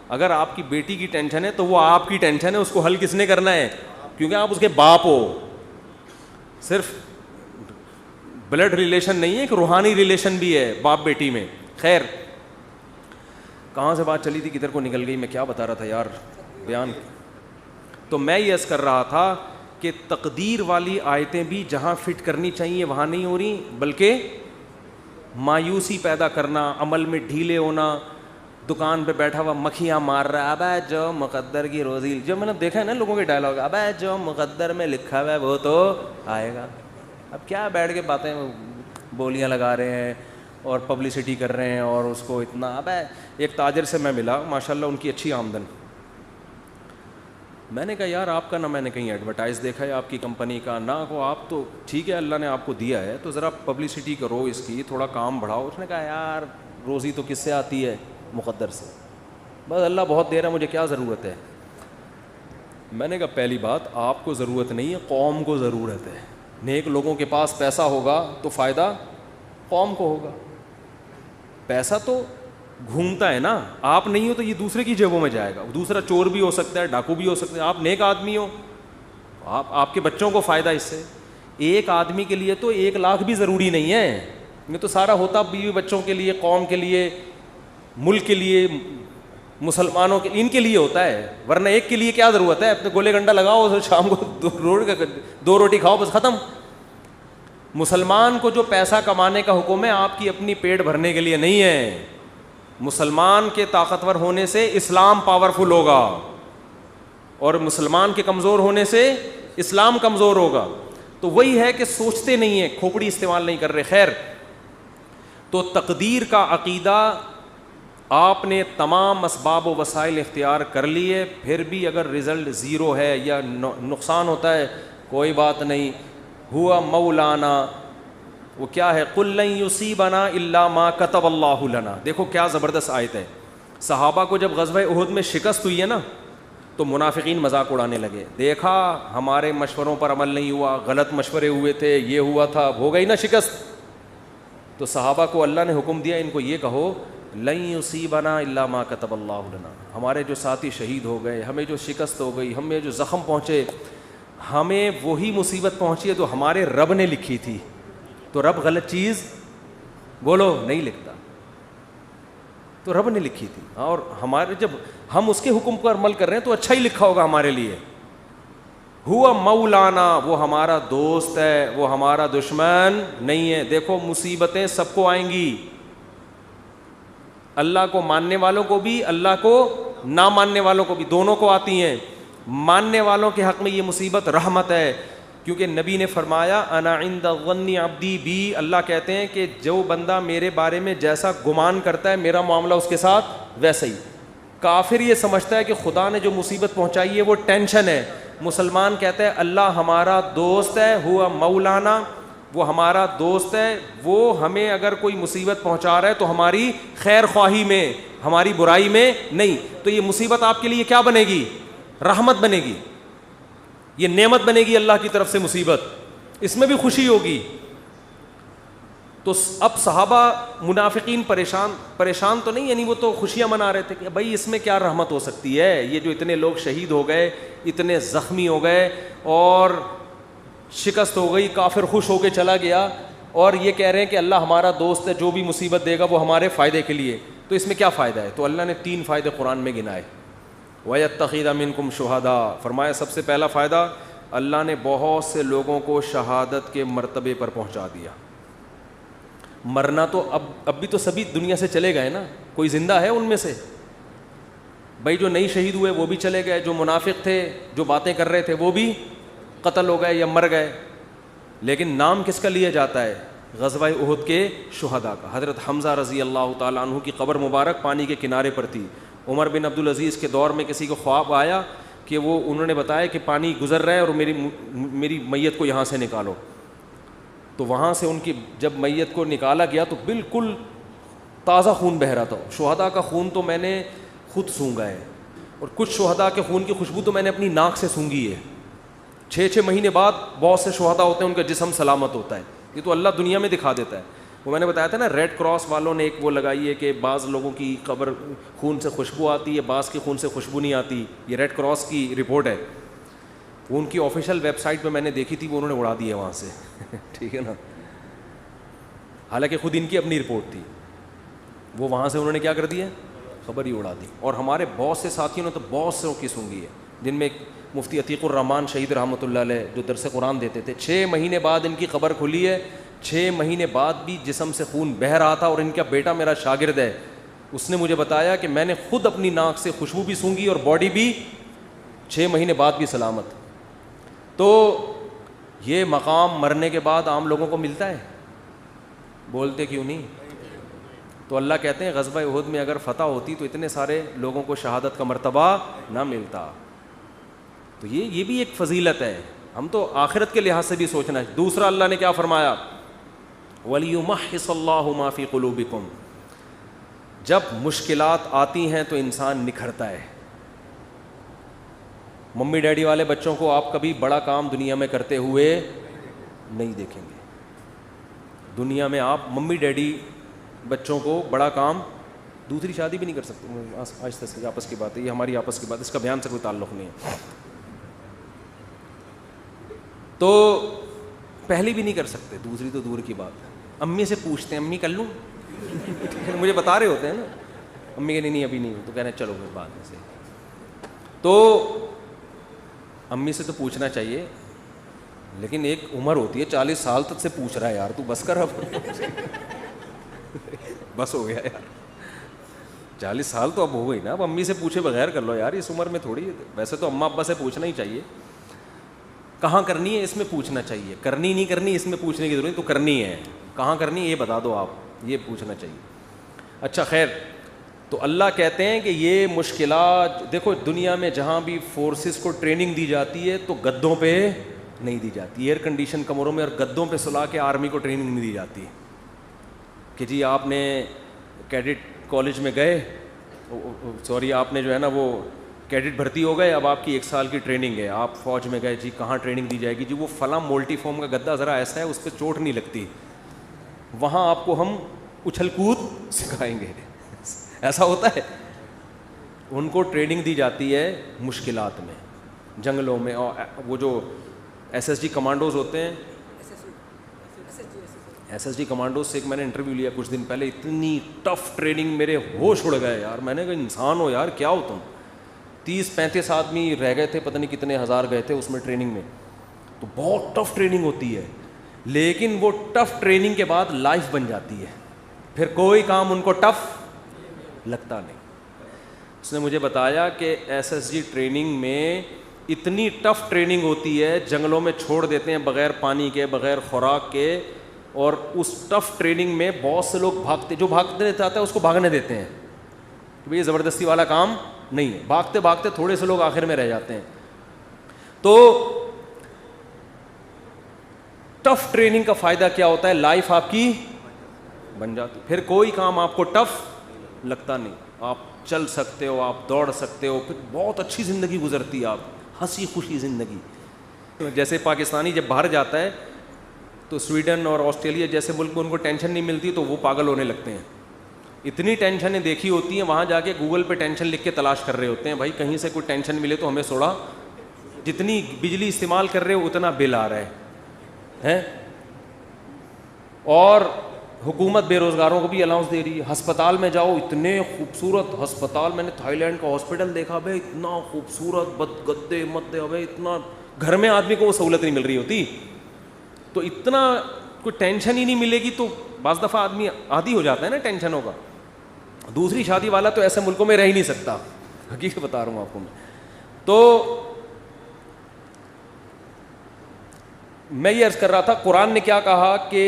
اگر آپ کی بیٹی کی ٹینشن ہے تو وہ آپ کی ٹینشن ہے, اس کو حل کس نے کرنا ہے, کیونکہ آپ اس کے باپ ہو. صرف بلڈ ریلیشن نہیں ہے, ایک روحانی ریلیشن بھی ہے باپ بیٹی میں. خیر, کہاں سے بات چلی تھی, کدھر کو نکل گئی, میں کیا بتا رہا تھا یار بیان. تو میں یہ عرض کر رہا تھا کہ تقدیر والی آیتیں بھی جہاں فٹ کرنی چاہیے وہاں نہیں ہو رہی, بلکہ مایوسی پیدا کرنا, عمل میں ڈھیلے ہونا, دکان پہ بیٹھا ہوا مکھیاں مار رہا ہے, ابے جو مقدر کی روزی, جو میں نے دیکھا ہے نا لوگوں کے ڈائلاگ, ابے جو مقدر میں لکھا ہوا ہے وہ تو آئے گا. اب کیا بیٹھ کے باتیں بولیاں لگا رہے ہیں اور پبلسٹی کر رہے ہیں, اور اس کو اتنا. ابے ایک تاجر سے میں ملا, ماشاءاللہ ان کی اچھی آمدن. میں نے کہا یار آپ کا نہ میں نے کہیں ایڈورٹائز دیکھا ہے آپ کی کمپنی کا, نہ کو آپ تو ٹھیک ہے اللہ نے آپ کو دیا ہے تو ذرا پبلسٹی کرو اس کی, تھوڑا کام بڑھاؤ. اس نے کہا یار روزی تو کس سے آتی ہے, مقدر سے, بس اللہ بہت دے رہا ہے, مجھے کیا ضرورت ہے. میں نے کہا پہلی بات آپ کو ضرورت نہیں ہے, قوم کو ضرورت ہے. نیک لوگوں کے پاس پیسہ ہوگا تو فائدہ قوم کو ہوگا. پیسہ تو گھومتا ہے نا, آپ نہیں ہو تو یہ دوسرے کی جیبوں میں جائے گا. دوسرا چور بھی ہو سکتا ہے, ڈاکو بھی ہو سکتا ہے, آپ نیک آدمی ہو, آپ کے بچوں کو فائدہ اس سے. ایک آدمی کے لیے تو 1 لاکھ بھی ضروری نہیں ہے, یہ تو سارا ہوتا بیوی بچوں کے لیے, قوم کے لیے, ملک کے لیے, مسلمانوں کے, ان کے لیے ہوتا ہے. ورنہ ایک کے لیے کیا ضرورت ہے, اپنے گولے گنڈا لگاؤ, شام کو 2 روٹی کھاؤ, بس ختم. مسلمان کو جو پیسہ کمانے کا حکم ہے آپ کی اپنی پیٹ بھرنے کے لیے نہیں ہے. مسلمان کے طاقتور ہونے سے اسلام پاورفل ہوگا, اور مسلمان کے کمزور ہونے سے اسلام کمزور ہوگا. تو وہی ہے کہ سوچتے نہیں ہیں, کھوپڑی استعمال نہیں کر رہے. خیر, تو تقدیر کا عقیدہ آپ نے تمام اسباب و وسائل اختیار کر لیے, پھر بھی اگر رزلٹ 0 ہے یا نقصان ہوتا ہے, کوئی بات نہیں. ہوا مولانا, وہ کیا ہے, قل لن یصیبنا الا ما کتب اللہ لنا. دیکھو کیا زبردست آیت ہے. صحابہ کو جب غزوہ احد میں شکست ہوئی ہے نا, تو منافقین مذاق اڑانے لگے, دیکھا ہمارے مشوروں پر عمل نہیں ہوا, غلط مشورے ہوئے تھے, یہ ہوا تھا, ہو گئی نا شکست. تو صحابہ کو اللہ نے حکم دیا, ان کو یہ کہو لن یصیبنا الا ما کتب اللہ لنا. ہمارے جو ساتھی شہید ہو گئے, ہمیں جو شکست ہو گئی, ہمیں جو زخم پہنچے, ہمیں وہی مصیبت پہنچی ہے جو ہمارے رب نے لکھی تھی. تو رب غلط چیز بولو نہیں لکھتا, تو رب نے لکھی تھی, اور ہمارے جب ہم اس کے حکم پر عمل کر رہے ہیں تو اچھا ہی لکھا ہوگا ہمارے لیے. ہوا مولانا, وہ ہمارا دوست ہے, وہ ہمارا دشمن نہیں ہے. دیکھو مصیبتیں سب کو آئیں گی, اللہ کو ماننے والوں کو بھی, اللہ کو نہ ماننے والوں کو بھی, دونوں کو آتی ہیں. ماننے والوں کے حق میں یہ مصیبت رحمت ہے, کیونکہ نبی نے فرمایا انا عند ظن عبدی بی. اللہ کہتے ہیں کہ جو بندہ میرے بارے میں جیسا گمان کرتا ہے میرا معاملہ اس کے ساتھ ویسا ہی. کافر یہ سمجھتا ہے کہ خدا نے جو مصیبت پہنچائی ہے وہ ٹینشن ہے, مسلمان کہتا ہے اللہ ہمارا دوست ہے, ہوا مولانا, وہ ہمارا دوست ہے, وہ ہمیں اگر کوئی مصیبت پہنچا رہا ہے تو ہماری خیر خواہی میں, ہماری برائی میں نہیں. تو یہ مصیبت آپ کے لیے کیا بنے گی, رحمت بنے گی, یہ نعمت بنے گی اللہ کی طرف سے مصیبت, اس میں بھی خوشی ہوگی. تو اب صحابہ منافقین پریشان تو نہیں, یعنی وہ تو خوشیاں منا رہے تھے کہ بھائی اس میں کیا رحمت ہو سکتی ہے, یہ جو اتنے لوگ شہید ہو گئے, اتنے زخمی ہو گئے اور شکست ہو گئی, کافر خوش ہو کے چلا گیا, اور یہ کہہ رہے ہیں کہ اللہ ہمارا دوست ہے, جو بھی مصیبت دے گا وہ ہمارے فائدے کے لیے. تو اس میں کیا فائدہ ہے؟ تو اللہ نے 3 فائدے قرآن میں گنائے. وَيَتَّخِذَ مِنْكُمْ شُهَدَاءَ, فرمایا سب سے پہلا فائدہ, اللہ نے بہت سے لوگوں کو شہادت کے مرتبے پر پہنچا دیا. مرنا تو اب بھی تو سبھی دنیا سے چلے گئے نا, کوئی زندہ ہے ان میں سے؟ بھائی جو نہیں شہید ہوئے وہ بھی چلے گئے, جو منافق تھے جو باتیں کر رہے تھے وہ بھی قتل ہو گئے یا مر گئے. لیکن نام کس کا لیا جاتا ہے؟ غزوہ احد کے شہداء کا. حضرت حمزہ رضی اللہ تعالیٰ عنہ کی قبر مبارک پانی کے کنارے پر تھی. عمر بن عبدالعزیز کے دور میں کسی کو خواب آیا کہ وہ انہوں نے بتایا کہ پانی گزر رہا ہے اور میری میت کو یہاں سے نکالو. تو وہاں سے ان کی جب میت کو نکالا گیا تو بالکل تازہ خون بہہ رہا تھا. شہداء کا خون تو میں نے خود سونگا ہے, اور کچھ شہداء کے خون کی خوشبو تو میں نے اپنی ناک سے سونگھی ہے. 6 مہینے بعد بہت سے شہداء ہوتے ہیں ان کا جسم سلامت ہوتا ہے, یہ تو اللہ دنیا میں دکھا دیتا ہے. وہ میں نے بتایا تھا نا ریڈ کراس والوں نے ایک وہ لگائی ہے کہ بعض لوگوں کی قبر خون سے خوشبو آتی ہے, بعض کی خون سے خوشبو نہیں آتی. یہ ریڈ کراس کی رپورٹ ہے, وہ ان کی آفیشیل ویب سائٹ پہ میں نے دیکھی تھی, وہ انہوں نے اڑا دی ہے وہاں سے. ٹھیک ہے نا, حالانکہ خود ان کی اپنی رپورٹ تھی, وہ وہاں سے انہوں نے کیا کر دیا, خبر ہی اڑا دی. اور ہمارے بہت سے ساتھیوں نے تو بہت سے کی سونگی ہے, جن میں مفتی عتیق الرحمان شہید رحمۃ اللہ علیہ جو درس قرآن دیتے تھے, 6 مہینے بعد ان کی خبر کھلی ہے. 6 مہینے بعد بھی جسم سے خون بہہ رہا تھا, اور ان کا بیٹا میرا شاگرد ہے, اس نے مجھے بتایا کہ میں نے خود اپنی ناک سے خوشبو بھی سونگی اور باڈی بھی 6 مہینے بعد بھی سلامت. تو یہ مقام مرنے کے بعد عام لوگوں کو ملتا ہے, بولتے کیوں نہیں؟ تو اللہ کہتے ہیں غزوہ احد میں اگر فتح ہوتی تو اتنے سارے لوگوں کو شہادت کا مرتبہ نہ ملتا. تو یہ بھی ایک فضیلت ہے, ہم تو آخرت کے لحاظ سے بھی سوچنا ہے. دوسرا اللہ نے کیا فرمایا, وَلِيُمَحِّصَ اللَّهُ مَا فِي قُلُوبِكُمْ, جب مشکلات آتی ہیں تو انسان نکھرتا ہے. ممی ڈیڈی والے بچوں کو آپ کبھی بڑا کام دنیا میں کرتے ہوئے نہیں دیکھیں گے. دنیا میں آپ ممی ڈیڈی بچوں کو بڑا کام, دوسری شادی بھی نہیں کر سکتے, آہستہ سے آپس کی بات ہے, یہ ہماری آپس کی بات ہے, اس کا بیان سے کوئی تعلق نہیں ہے. تو پہلی بھی نہیں کر سکتے, دوسری تو دور کی بات ہے. امی سے پوچھتے ہیں امی کر لوں, مجھے بتا رہے ہوتے ہیں نا, امی کہ نہیں ابھی نہیں, تو کہنا چلو پھر بعد میں سے. تو امی سے تو پوچھنا چاہیے, لیکن ایک عمر ہوتی ہے 40 سال تک سے پوچھ رہا ہے, یار تو بس کر اب, بس ہو گیا یار, 40 سال تو اب ہو گئی نا, اب امی سے پوچھے بغیر کر لو یار, اس عمر میں تھوڑی. ویسے تو اماں ابا سے پوچھنا ہی چاہیے, کہاں کرنی ہے اس میں پوچھنا چاہیے, کرنی نہیں کرنی اس میں پوچھنے کی ضرورت, تو کرنی ہے, کہاں کرنی ہے یہ بتا دو آپ, یہ پوچھنا چاہیے. اچھا خیر, تو اللہ کہتے ہیں کہ یہ مشکلات دیکھو, دنیا میں جہاں بھی فورسز کو ٹریننگ دی جاتی ہے تو گدوں پہ نہیں دی جاتی, ایئر کنڈیشن کمروں میں اور گدوں پہ سلا کے آرمی کو ٹریننگ نہیں دی جاتی کہ جی آپ نے کیڈٹ کالج میں گئے, سوری آپ نے جو ہے نا وہ کیڈٹ بھرتی ہو گئے, اب آپ کی 1 سال کی ٹریننگ ہے, آپ فوج میں گئے, جی کہاں ٹریننگ دی جائے گی, جی وہ فلاں مولٹی فارم کا گدا ذرا ایسا ہے اس پہ چوٹ نہیں لگتی, وہاں آپ کو ہم اچھل کود سکھائیں گے. ایسا ہوتا ہے, ان کو ٹریننگ دی جاتی ہے مشکلات میں, جنگلوں میں. اور وہ جو SSG کمانڈوز ہوتے ہیں, SSG کمانڈوز سے ایک میں نے انٹرویو لیا کچھ دن پہلے, اتنی ٹف ٹریننگ, میرے ہوش اڑ گئے یار. میں نے کہا انسان ہو یار, کیا ہو تم, 30-35 آدمی رہ گئے تھے, پتہ نہیں کتنے ہزار گئے تھے اس میں ٹریننگ میں. تو بہت ٹف ٹریننگ ہوتی ہے, لیکن وہ ٹف ٹریننگ کے بعد لائف بن جاتی ہے, پھر کوئی کام ان کو ٹف لگتا نہیں. اس نے مجھے بتایا کہ SSG ٹریننگ میں اتنی ٹف ٹریننگ ہوتی ہے, جنگلوں میں چھوڑ دیتے ہیں بغیر پانی کے, بغیر خوراک کے, اور اس ٹف ٹریننگ میں بہت سے لوگ بھاگتے, جو بھاگنے چاہتا ہے اس کو بھاگنے دیتے ہیں کہ بھئی یہ زبردستی والا کام نہیں ہے. بھاگتے بھاگتے تھوڑے سے لوگ آخر میں رہ جاتے ہیں. تو ٹف ٹریننگ کا فائدہ کیا ہوتا ہے, لائف آپ کی بن جاتی, پھر کوئی کام آپ کو ٹف لگتا نہیں, آپ چل سکتے ہو, آپ دوڑ سکتے ہو, پھر بہت اچھی زندگی گزرتی ہے, آپ ہنسی خوشی زندگی. جیسے پاکستانی جب باہر جاتا ہے تو سویڈن اور آسٹریلیا جیسے ملک میں ان کو ٹینشن نہیں ملتی تو وہ پاگل ہونے لگتے ہیں. اتنی ٹینشنیں دیکھی ہوتی ہیں, وہاں جا کے گوگل پہ ٹینشن لکھ کے تلاش کر رہے ہوتے ہیں, بھائی کہیں سے کوئی ٹینشن ملے تو ہمیں سوڑا, جتنی بجلی استعمال کر رہے ہو اتنا بل آ رہا ہے. اور حکومت بے روزگاروں کو بھی الاؤنس دے رہی ہے. ہسپتال میں جاؤ, اتنے خوبصورت ہسپتال, میں نے تھائی لینڈ کا ہاسپٹل دیکھا, بھائی اتنا خوبصورت, گدے مدے, بھائی اتنا, گھر میں آدمی کو وہ سہولت نہیں مل رہی ہوتی, تو اتنا کوئی ٹینشن ہی نہیں ملے گی تو بعض دفعہ آدمی عادی ہو جاتا ہے نا ٹینشنوں کا. دوسری شادی والا تو ایسے ملکوں میں رہ ہی نہیں سکتا, حقیقت بتا رہا ہوں آپ کو میں. تو میں یہ عرض کر رہا تھا, قرآن نے کیا کہا کہ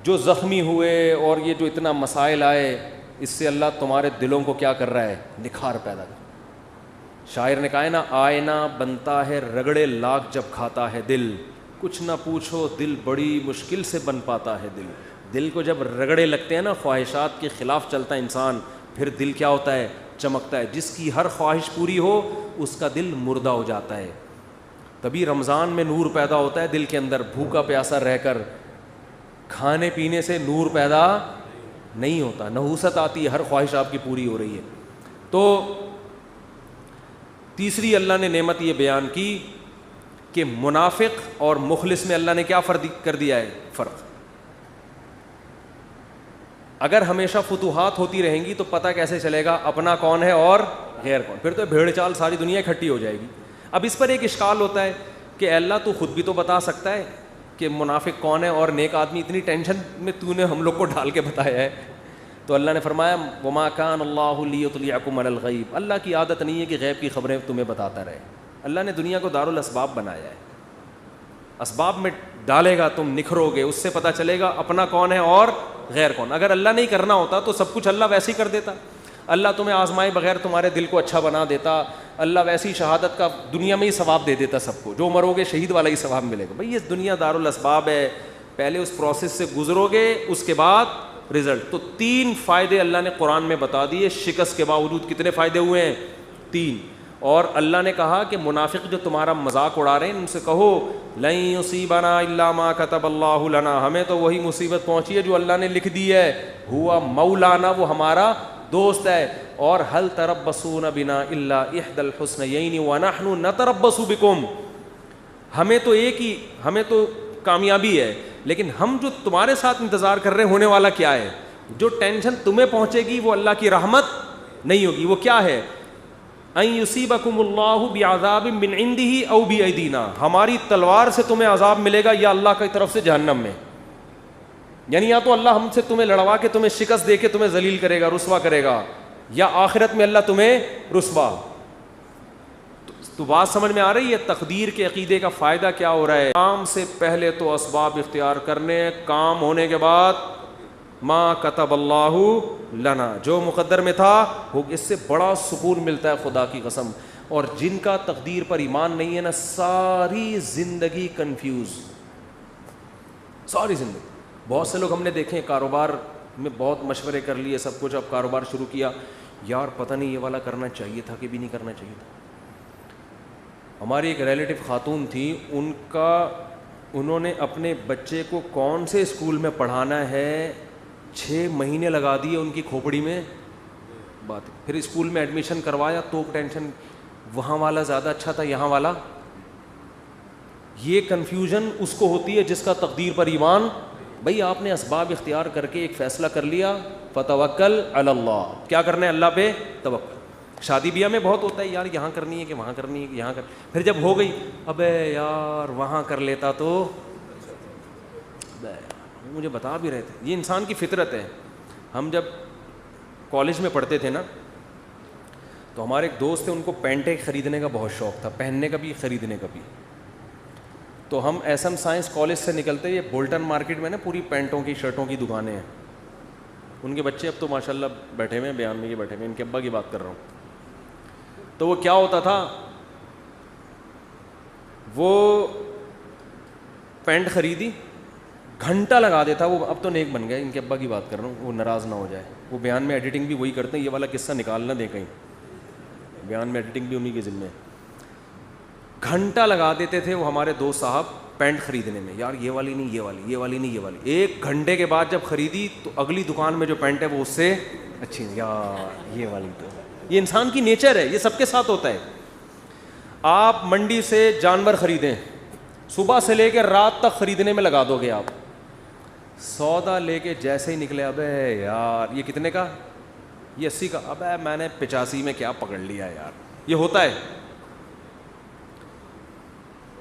جو زخمی ہوئے اور یہ جو اتنا مسائل آئے, اس سے اللہ تمہارے دلوں کو کیا کر رہا ہے, نکھار پیدا کر. شاعر نے کہا ہے نا, آئینہ بنتا ہے رگڑے لاکھ جب کھاتا ہے دل, کچھ نہ پوچھو دل بڑی مشکل سے بن پاتا ہے دل. دل کو جب رگڑے لگتے ہیں نا, خواہشات کے خلاف چلتا ہے انسان, پھر دل کیا ہوتا ہے, چمکتا ہے. جس کی ہر خواہش پوری ہو اس کا دل مردہ ہو جاتا ہے. تبھی رمضان میں نور پیدا ہوتا ہے دل کے اندر, بھوکا پیاسا رہ کر کھانے پینے سے نور پیدا نہیں ہوتا, نحوست آتی ہے, ہر خواہش آپ کی پوری ہو رہی ہے. تو تیسری اللہ نے نعمت یہ بیان کی کہ منافق اور مخلص میں اللہ نے کیا فرق کر دیا ہے, فرق. اگر ہمیشہ فتوحات ہوتی رہیں گی تو پتہ کیسے چلے گا اپنا کون ہے اور غیر کون؟ پھر تو بھیڑ چال ساری دنیا اکٹھی ہو جائے گی. اب اس پر ایک اشکال ہوتا ہے کہ اللہ تو خود بھی تو بتا سکتا ہے کہ منافق کون ہے اور نیک آدمی, اتنی ٹینشن میں تو نے ہم لوگ کو ڈال کے بتایا ہے. تو اللہ نے فرمایا وما کان اللہ لیطلعکم علی الغیب, اللہ کی عادت نہیں ہے کہ غیب کی خبریں تمہیں بتاتا رہے. اللہ نے دنیا کو دارالاسباب بنایا ہے, اسباب میں ڈالے گا تم نکھرو گے, اس سے پتہ چلے گا اپنا کون ہے اور غیر کون. اگر اللہ نہیں کرنا ہوتا تو سب کچھ اللہ ویسے ہی کر دیتا. اللہ تمہیں آزمائے بغیر تمہارے دل کو اچھا بنا دیتا, اللہ ویسی شہادت کا دنیا میں ہی ثواب دے دیتا سب کو, جو مرو گے شہید والا ہی ثواب ملے گا. بھئی یہ دنیا دارالاسباب ہے, پہلے اس پروسیس سے گزرو گے اس کے بعد رزلٹ. تو 3 فائدے اللہ نے قرآن میں بتا دیے, شکست کے باوجود کتنے فائدے ہوئے ہیں؟ 3. اور اللہ نے کہا کہ منافق جو تمہارا مذاق اڑا رہے ہیں ان سے کہو لن یصیبنا الا ما کتب اللہ لنا, ہمیں تو وہی مصیبت پہنچی ہے جو اللہ نے لکھ دی ہے. ہوا مولانا, وہ ہمارا دوست ہے. اور هل تربصون بنا الا احدى الحسنيين ونحن نتربص بكم, ہمیں تو کامیابی ہے, لیکن ہم جو تمہارے ساتھ انتظار کر رہے ہیں ہونے والا کیا ہے؟ جو ٹینشن تمہیں پہنچے گی وہ اللہ کی رحمت نہیں ہوگی. وہ کیا ہے؟ ان یصیبکم اللہ بعذاب من عنده او بایدینا, ہماری تلوار سے تمہیں عذاب ملے گا یا اللہ کی طرف سے جہنم میں. یعنی یا تو اللہ ہم سے تمہیں لڑوا کے تمہیں شکست دے کے تمہیں ذلیل کرے گا, رسوا کرے گا, یا آخرت میں اللہ تمہیں رسوا. تو بات سمجھ میں آ رہی ہے تقدیر کے عقیدے کا فائدہ کیا ہو رہا ہے؟ کام سے پہلے تو اسباب اختیار کرنے, کام ہونے کے بعد ما کتب اللہ لنا, جو مقدر میں تھا. اس سے بڑا سکون ملتا ہے خدا کی قسم. اور جن کا تقدیر پر ایمان نہیں ہے نا, ساری زندگی کنفیوز, ساری زندگی. بہت سے لوگ ہم نے دیکھے کاروبار میں بہت مشورے کر لیے سب کچھ, اب کاروبار شروع کیا, یار پتہ نہیں یہ والا کرنا چاہیے تھا کہ بھی نہیں کرنا چاہیے تھا. ہماری ایک ریلیٹو خاتون تھی, انہوں نے اپنے بچے کو کون سے اسکول میں پڑھانا ہے 6 مہینے لگا دیے ان کی کھوپڑی میں بات. پھر اسکول میں ایڈمیشن کروایا تو ٹینشن, وہاں والا زیادہ اچھا تھا یہاں والا. یہ کنفیوژن اس کو ہوتی ہے جس کا تقدیر پر ایمان. بھئی آپ نے اسباب اختیار کر کے ایک فیصلہ کر لیا, فتوکل علی اللہ, کیا کرنا ہے اللہ پہ توکل. شادی بیاہ میں بہت ہوتا ہے یار یہاں کرنی ہے کہ وہاں کرنی ہے کہ یہاں کر, پھر جب ہو گئی ابے یار وہاں کر لیتا تو, مجھے بتا بھی رہے تھے. یہ انسان کی فطرت ہے. ہم جب کالج میں پڑھتے تھے نا تو ہمارے ایک دوست تھے, ان کو پینٹیں خریدنے کا بہت شوق تھا, پہننے کا بھی خریدنے کا بھی. تو ہم ایس ایم سائنس کالج سے نکلتے, یہ بولٹن مارکیٹ میں نا پوری پینٹوں کی شرٹوں کی دکانیں ہیں. ان کے بچے اب تو ماشاء اللہ بیٹھے ہوئے ہیں, بیان میں یہ بیٹھے ہوئے, ان کے ابا کی بات کر رہا ہوں. تو وہ کیا ہوتا تھا, وہ پینٹ خریدی, گھنٹہ لگا دیتا وہ. اب تو نیک بن گئے, ان کے ابا کی بات کر رہا ہوں, وہ ناراض نہ ہو جائے. وہ بیان میں ایڈیٹنگ بھی وہی کرتے ہیں, یہ والا قصہ نکال نہ دیں کہیں, بیان میں ایڈیٹنگ بھی انہی کے ذمہ ہے. گھنٹہ لگا دیتے تھے وہ ہمارے دوست صاحب پینٹ خریدنے میں, یار یہ والی نہیں, یہ والی, یہ والی نہیں, یہ والی. 1 گھنٹے کے بعد جب خریدی تو اگلی دکان میں جو پینٹ ہے وہ اس سے اچھی, یار یہ والی. تو یہ انسان کی نیچر ہے, یہ سب کے ساتھ ہوتا ہے. آپ منڈی سے جانور خریدیں, صبح سے لے کے رات تک خریدنے میں لگا دو گے آپ. سودا لے کے جیسے ہی نکلے, ابے یار یہ کتنے کا, یہ 80 کا, ابے میں نے 85 میں کیا پکڑ لیا یار. یہ ہوتا ہے.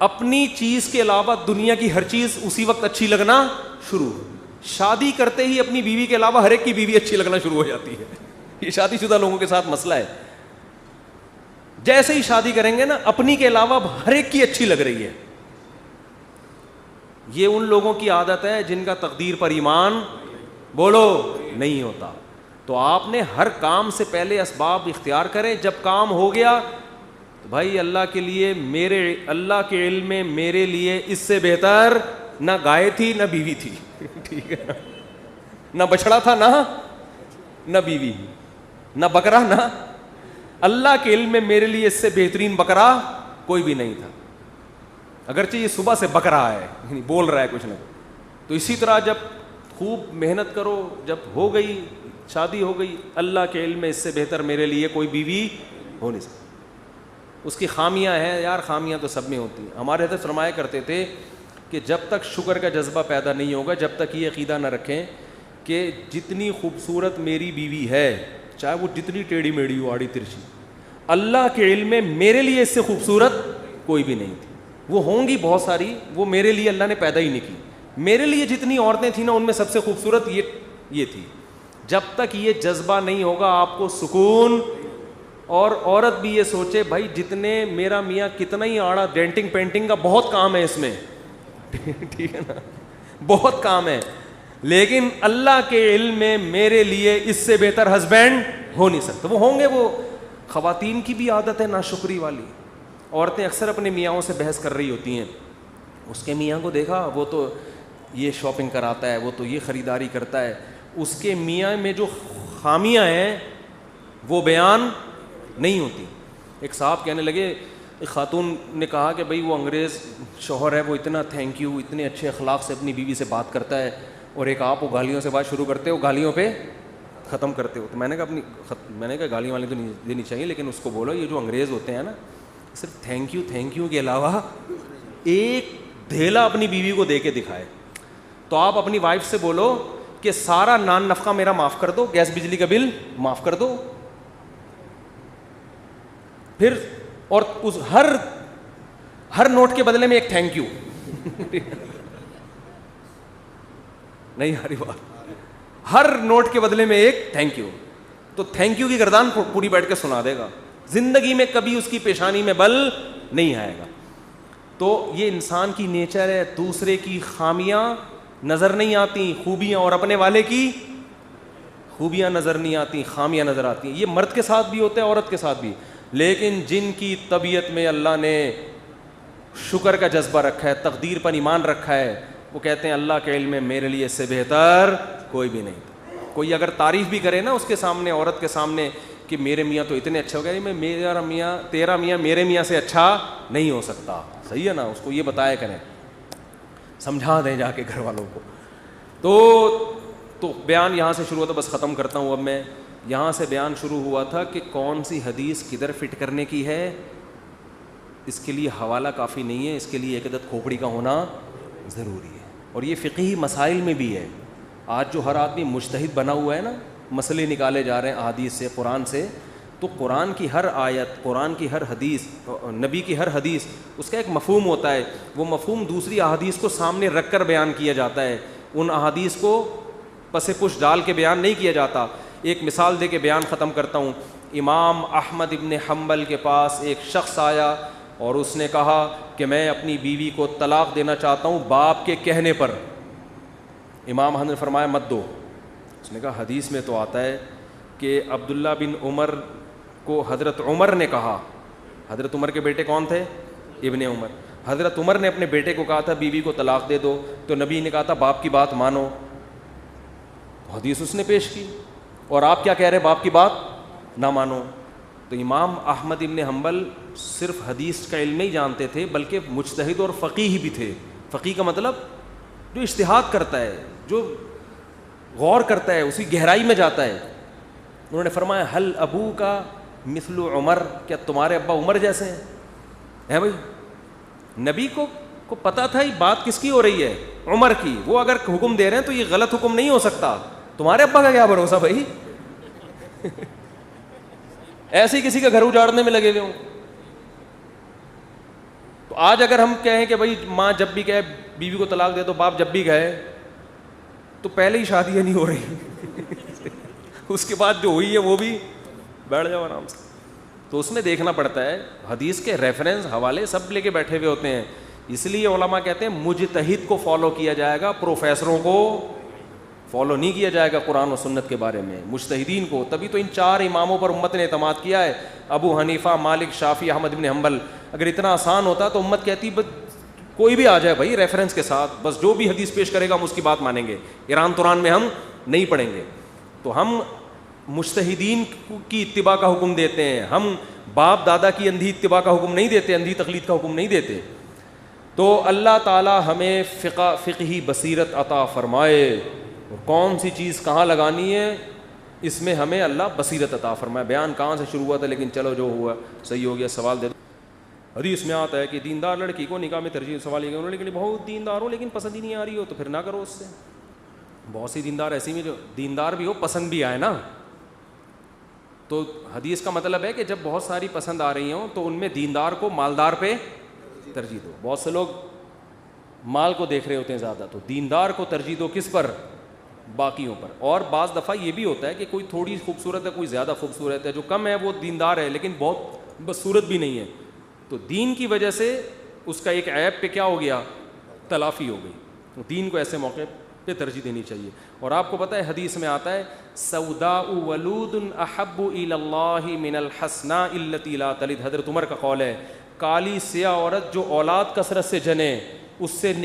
اپنی چیز کے علاوہ دنیا کی ہر چیز اسی وقت اچھی لگنا شروع. شادی کرتے ہی اپنی بیوی کے علاوہ ہر ایک کی بیوی اچھی لگنا شروع ہو جاتی ہے. یہ شادی شدہ لوگوں کے ساتھ مسئلہ ہے. جیسے ہی شادی کریں گے نا اپنی کے علاوہ ہر ایک کی اچھی لگ رہی ہے. یہ ان لوگوں کی عادت ہے جن کا تقدیر پر ایمان بولو نہیں ہوتا. تو آپ نے ہر کام سے پہلے اسباب اختیار کریں. جب کام ہو گیا تو بھائی اللہ کے لیے, میرے اللہ کے علم میں میرے لیے اس سے بہتر نہ گائے تھی نہ بیوی تھی, ٹھیک ہے, نہ بچڑا تھا نہ بیوی, نہ بکرا, نہ, اللہ کے علم میں میرے لیے اس سے بہترین بکرا کوئی بھی نہیں تھا. اگرچہ یہ صبح سے بک رہا ہے, بول رہا ہے کچھ نہ. تو اسی طرح جب خوب محنت کرو, جب ہو گئی شادی ہو گئی, اللہ کے علم میں اس سے بہتر میرے لیے کوئی بیوی ہو نہیں سکتی. اس کی خامیاں ہیں یار, خامیاں تو سب میں ہوتی ہیں. ہمارے حضرت فرمایا کرتے تھے کہ جب تک شکر کا جذبہ پیدا نہیں ہوگا, جب تک یہ عقیدہ نہ رکھیں کہ جتنی خوبصورت میری بیوی ہے, چاہے وہ جتنی ٹیڑھی میڑھی ہو, آڑی ترچھی, اللہ کے علم میں میرے لیے اس سے خوبصورت کوئی بھی نہیں تھی. وہ ہوں گی بہت ساری, وہ میرے لیے اللہ نے پیدا ہی نہیں کی. میرے لیے جتنی عورتیں تھیں نا, ان میں سب سے خوبصورت یہ تھی. جب تک یہ جذبہ نہیں ہوگا آپ کو سکون. اور عورت بھی یہ سوچے بھائی جتنے میرا میاں کتنا ہی آڑا, ڈینٹنگ پینٹنگ کا بہت کام ہے اس میں, ٹھیک ہے نا, بہت کام ہے, لیکن اللہ کے علم میں میرے لیے اس سے بہتر ہسبینڈ ہو نہیں سکتا. وہ ہوں گے. وہ خواتین کی بھی عادت ہے ناشکری والی. عورتیں اکثر اپنے میاں سے بحث کر رہی ہوتی ہیں, اس کے میاں کو دیکھا وہ تو یہ شاپنگ کراتا ہے, وہ تو یہ خریداری کرتا ہے. اس کے میاں میں جو خامیاں ہیں وہ بیان نہیں ہوتی. ایک صاحب کہنے لگے, ایک خاتون نے کہا کہ بھئی وہ انگریز شوہر ہے, وہ اتنا تھینک یو, اتنے اچھے اخلاق سے اپنی بیوی سے بات کرتا ہے, اور ایک آپ وہ گالیوں سے بات شروع کرتے ہو, گالیوں پہ ختم کرتے ہو. تو میں نے کہا گالیاں والی تو نہیں دینی چاہیے, لیکن اس کو بولو یہ جو انگریز ہوتے ہیں نا, صرف تھینک یو کے علاوہ ایک دھیلا اپنی بیوی کو دے کے دکھائے. تو آپ اپنی وائف سے بولو کہ سارا نان نفقہ میرا معاف کر دو, گیس بجلی کا بل معاف کر دو. پھر اور اس ہر نوٹ کے بدلے میں ایک تھینک یو. نہیں آ رہی بات, ہر نوٹ کے بدلے میں ایک تھینک یو. تو تھینک یو کی گردان پوری بیٹھ کے سنا دے گا, زندگی میں کبھی اس کی پیشانی میں بل نہیں آئے گا. تو یہ انسان کی نیچر ہے, دوسرے کی خامیاں نظر نہیں آتی, خوبیاں, اور اپنے والے کی خوبیاں نظر نہیں آتی, خامیاں نظر آتی ہیں. یہ مرد کے ساتھ بھی ہوتا ہے, عورت کے ساتھ بھی. لیکن جن کی طبیعت میں اللہ نے شکر کا جذبہ رکھا ہے, تقدیر پر ایمان رکھا ہے, وہ کہتے ہیں اللہ کے علم میں میرے لیے اس سے بہتر کوئی بھی نہیں. کوئی اگر تعریف بھی کرے نا اس کے سامنے, عورت کے سامنے, کہ میرے میاں تو اتنے اچھے ہو گئے, تیرا میاں میرے میاں سے اچھا نہیں ہو سکتا. صحیح ہے نا, اس کو یہ بتایا کریں, سمجھا دیں جا کے گھر والوں کو. تو بیان یہاں سے شروع ہوتا, بس ختم کرتا ہوں اب میں. یہاں سے بیان شروع ہوا تھا کہ کون سی حدیث کدھر فٹ کرنے کی ہے. اس کے لیے حوالہ کافی نہیں ہے, اس کے لیے ایک عدد کھوپڑی کا ہونا ضروری ہے. اور یہ فقہی مسائل میں بھی ہے. آج جو ہر آدمی مجتہد بنا ہوا ہے نا, مسئلے نکالے جا رہے ہیں احادیث سے, قرآن سے, تو قرآن کی ہر آیت, قرآن کی ہر حدیث, نبی کی ہر حدیث, اس کا ایک مفہوم ہوتا ہے. وہ مفہوم دوسری احادیث کو سامنے رکھ کر بیان کیا جاتا ہے. ان احادیث کو پس پش ڈال کے بیان نہیں کیا جاتا. ایک مثال دے کے بیان ختم کرتا ہوں. امام احمد ابن حنبل کے پاس ایک شخص آیا اور اس نے کہا کہ میں اپنی بیوی کو طلاق دینا چاہتا ہوں باپ کے کہنے پر. امام احمد نے فرمایا مت دو. اس نے کہا حدیث میں تو آتا ہے کہ عبداللہ بن عمر کو حضرت عمر نے کہا. حضرت عمر کے بیٹے کون تھے؟ ابن عمر. حضرت عمر نے اپنے بیٹے کو کہا تھا بیوی کو طلاق دے دو, تو نبی نے کہا تھا باپ کی بات مانو. حدیث اس نے پیش کی, اور آپ کیا کہہ رہے باپ کی بات نہ مانو. تو امام احمد ابن حنبل صرف حدیث کا علم نہیں جانتے تھے, بلکہ مجتہد اور فقیہ بھی تھے. فقیہ کا مطلب جو اجتہاد کرتا ہے, جو غور کرتا ہے, اسی گہرائی میں جاتا ہے. انہوں نے فرمایا حل ابو کا مثل عمر, کیا تمہارے ابا عمر جیسے ہیں بھائی؟ نبی کو پتہ تھا یہ بات کس کی ہو رہی ہے, عمر کی. وہ اگر حکم دے رہے ہیں تو یہ غلط حکم نہیں ہو سکتا. تمہارے ابا کا کیا بھروسہ بھائی, ایسے ہی کسی کا گھر اجاڑنے میں لگے ہوئے ہوں. تو آج اگر ہم کہیں کہ بھائی ماں جب بھی کہے بیوی کو طلاق دے دو, باپ جب بھی کہے, تو پہلے ہی شادیاں نہیں ہو رہی, اس کے بعد جو ہوئی ہے وہ بھی بیٹھ جاؤ آرام سے. تو اس میں دیکھنا پڑتا ہے, حدیث کے ریفرنس حوالے سب لے کے بیٹھے ہوئے ہوتے ہیں. اس لیے علماء کہتے ہیں مجتہد کو فالو کیا جائے گا, پروفیسروں کو فالو نہیں کیا جائے گا قرآن و سنت کے بارے میں, مجتہدین کو. تبھی تو ان 4 اماموں پر امت نے اعتماد کیا ہے, ابو حنیفہ, مالک, شافعی, احمد بن حنبل. اگر اتنا آسان ہوتا تو امت کہتی کوئی بھی آ جائے بھائی ریفرنس کے ساتھ, بس جو بھی حدیث پیش کرے گا ہم اس کی بات مانیں گے, ایران توران میں ہم نہیں پڑھیں گے. تو ہم مجتہدین کی اتباع کا حکم دیتے ہیں, ہم باپ دادا کی اندھی اتباع کا حکم نہیں دیتے, اندھی تقلید کا حکم نہیں دیتے. تو اللہ تعالی ہمیں فقہی بصیرت عطا فرمائے. اور کون سی چیز کہاں لگانی ہے اس میں ہمیں اللہ بصیرت عطا فرمائے. بیان کہاں سے شروع ہوا تھا لیکن چلو جو ہوا صحیح ہو گیا. سوال دے دو. حدیث میں آتا ہے کہ دیندار لڑکی کو نکاح میں ترجیح. سوال یہ کہ انہوں نے کہ بہت دیندار ہو لیکن پسند ہی نہیں آ رہی ہو تو پھر نہ کرو اس سے. بہت سی دیندار ایسی میں جو دیندار بھی ہو پسند بھی آئے نا. تو حدیث کا مطلب ہے کہ جب بہت ساری پسند آ رہی ہوں تو ان میں دیندار کو مالدار پہ ترجیح دو. بہت سے لوگ مال کو دیکھ رہے ہوتے ہیں زیادہ, تو دیندار کو ترجیح دو کس پر؟ باقیوں پر. اور بعض دفعہ یہ بھی ہوتا ہے کہ کوئی تھوڑی خوبصورت ہے کوئی زیادہ خوبصورت ہے, جو کم ہے وہ دیندار ہے لیکن بہت بدصورت بھی نہیں ہے, تو دین کی وجہ سے اس کا ایک عیب پہ کیا ہو گیا, تلافی ہو گئی. تو دین کو ایسے موقع پہ ترجیح دینی چاہیے. اور آپ کو پتہ ہے حدیث میں آتا ہے سوداء ولود احب الی اللہ من الحسناء التي لا تلد. حضرت عمر کا قول ہے کالی سیاہ عورت جو اولاد کثرت سے جنے اس سے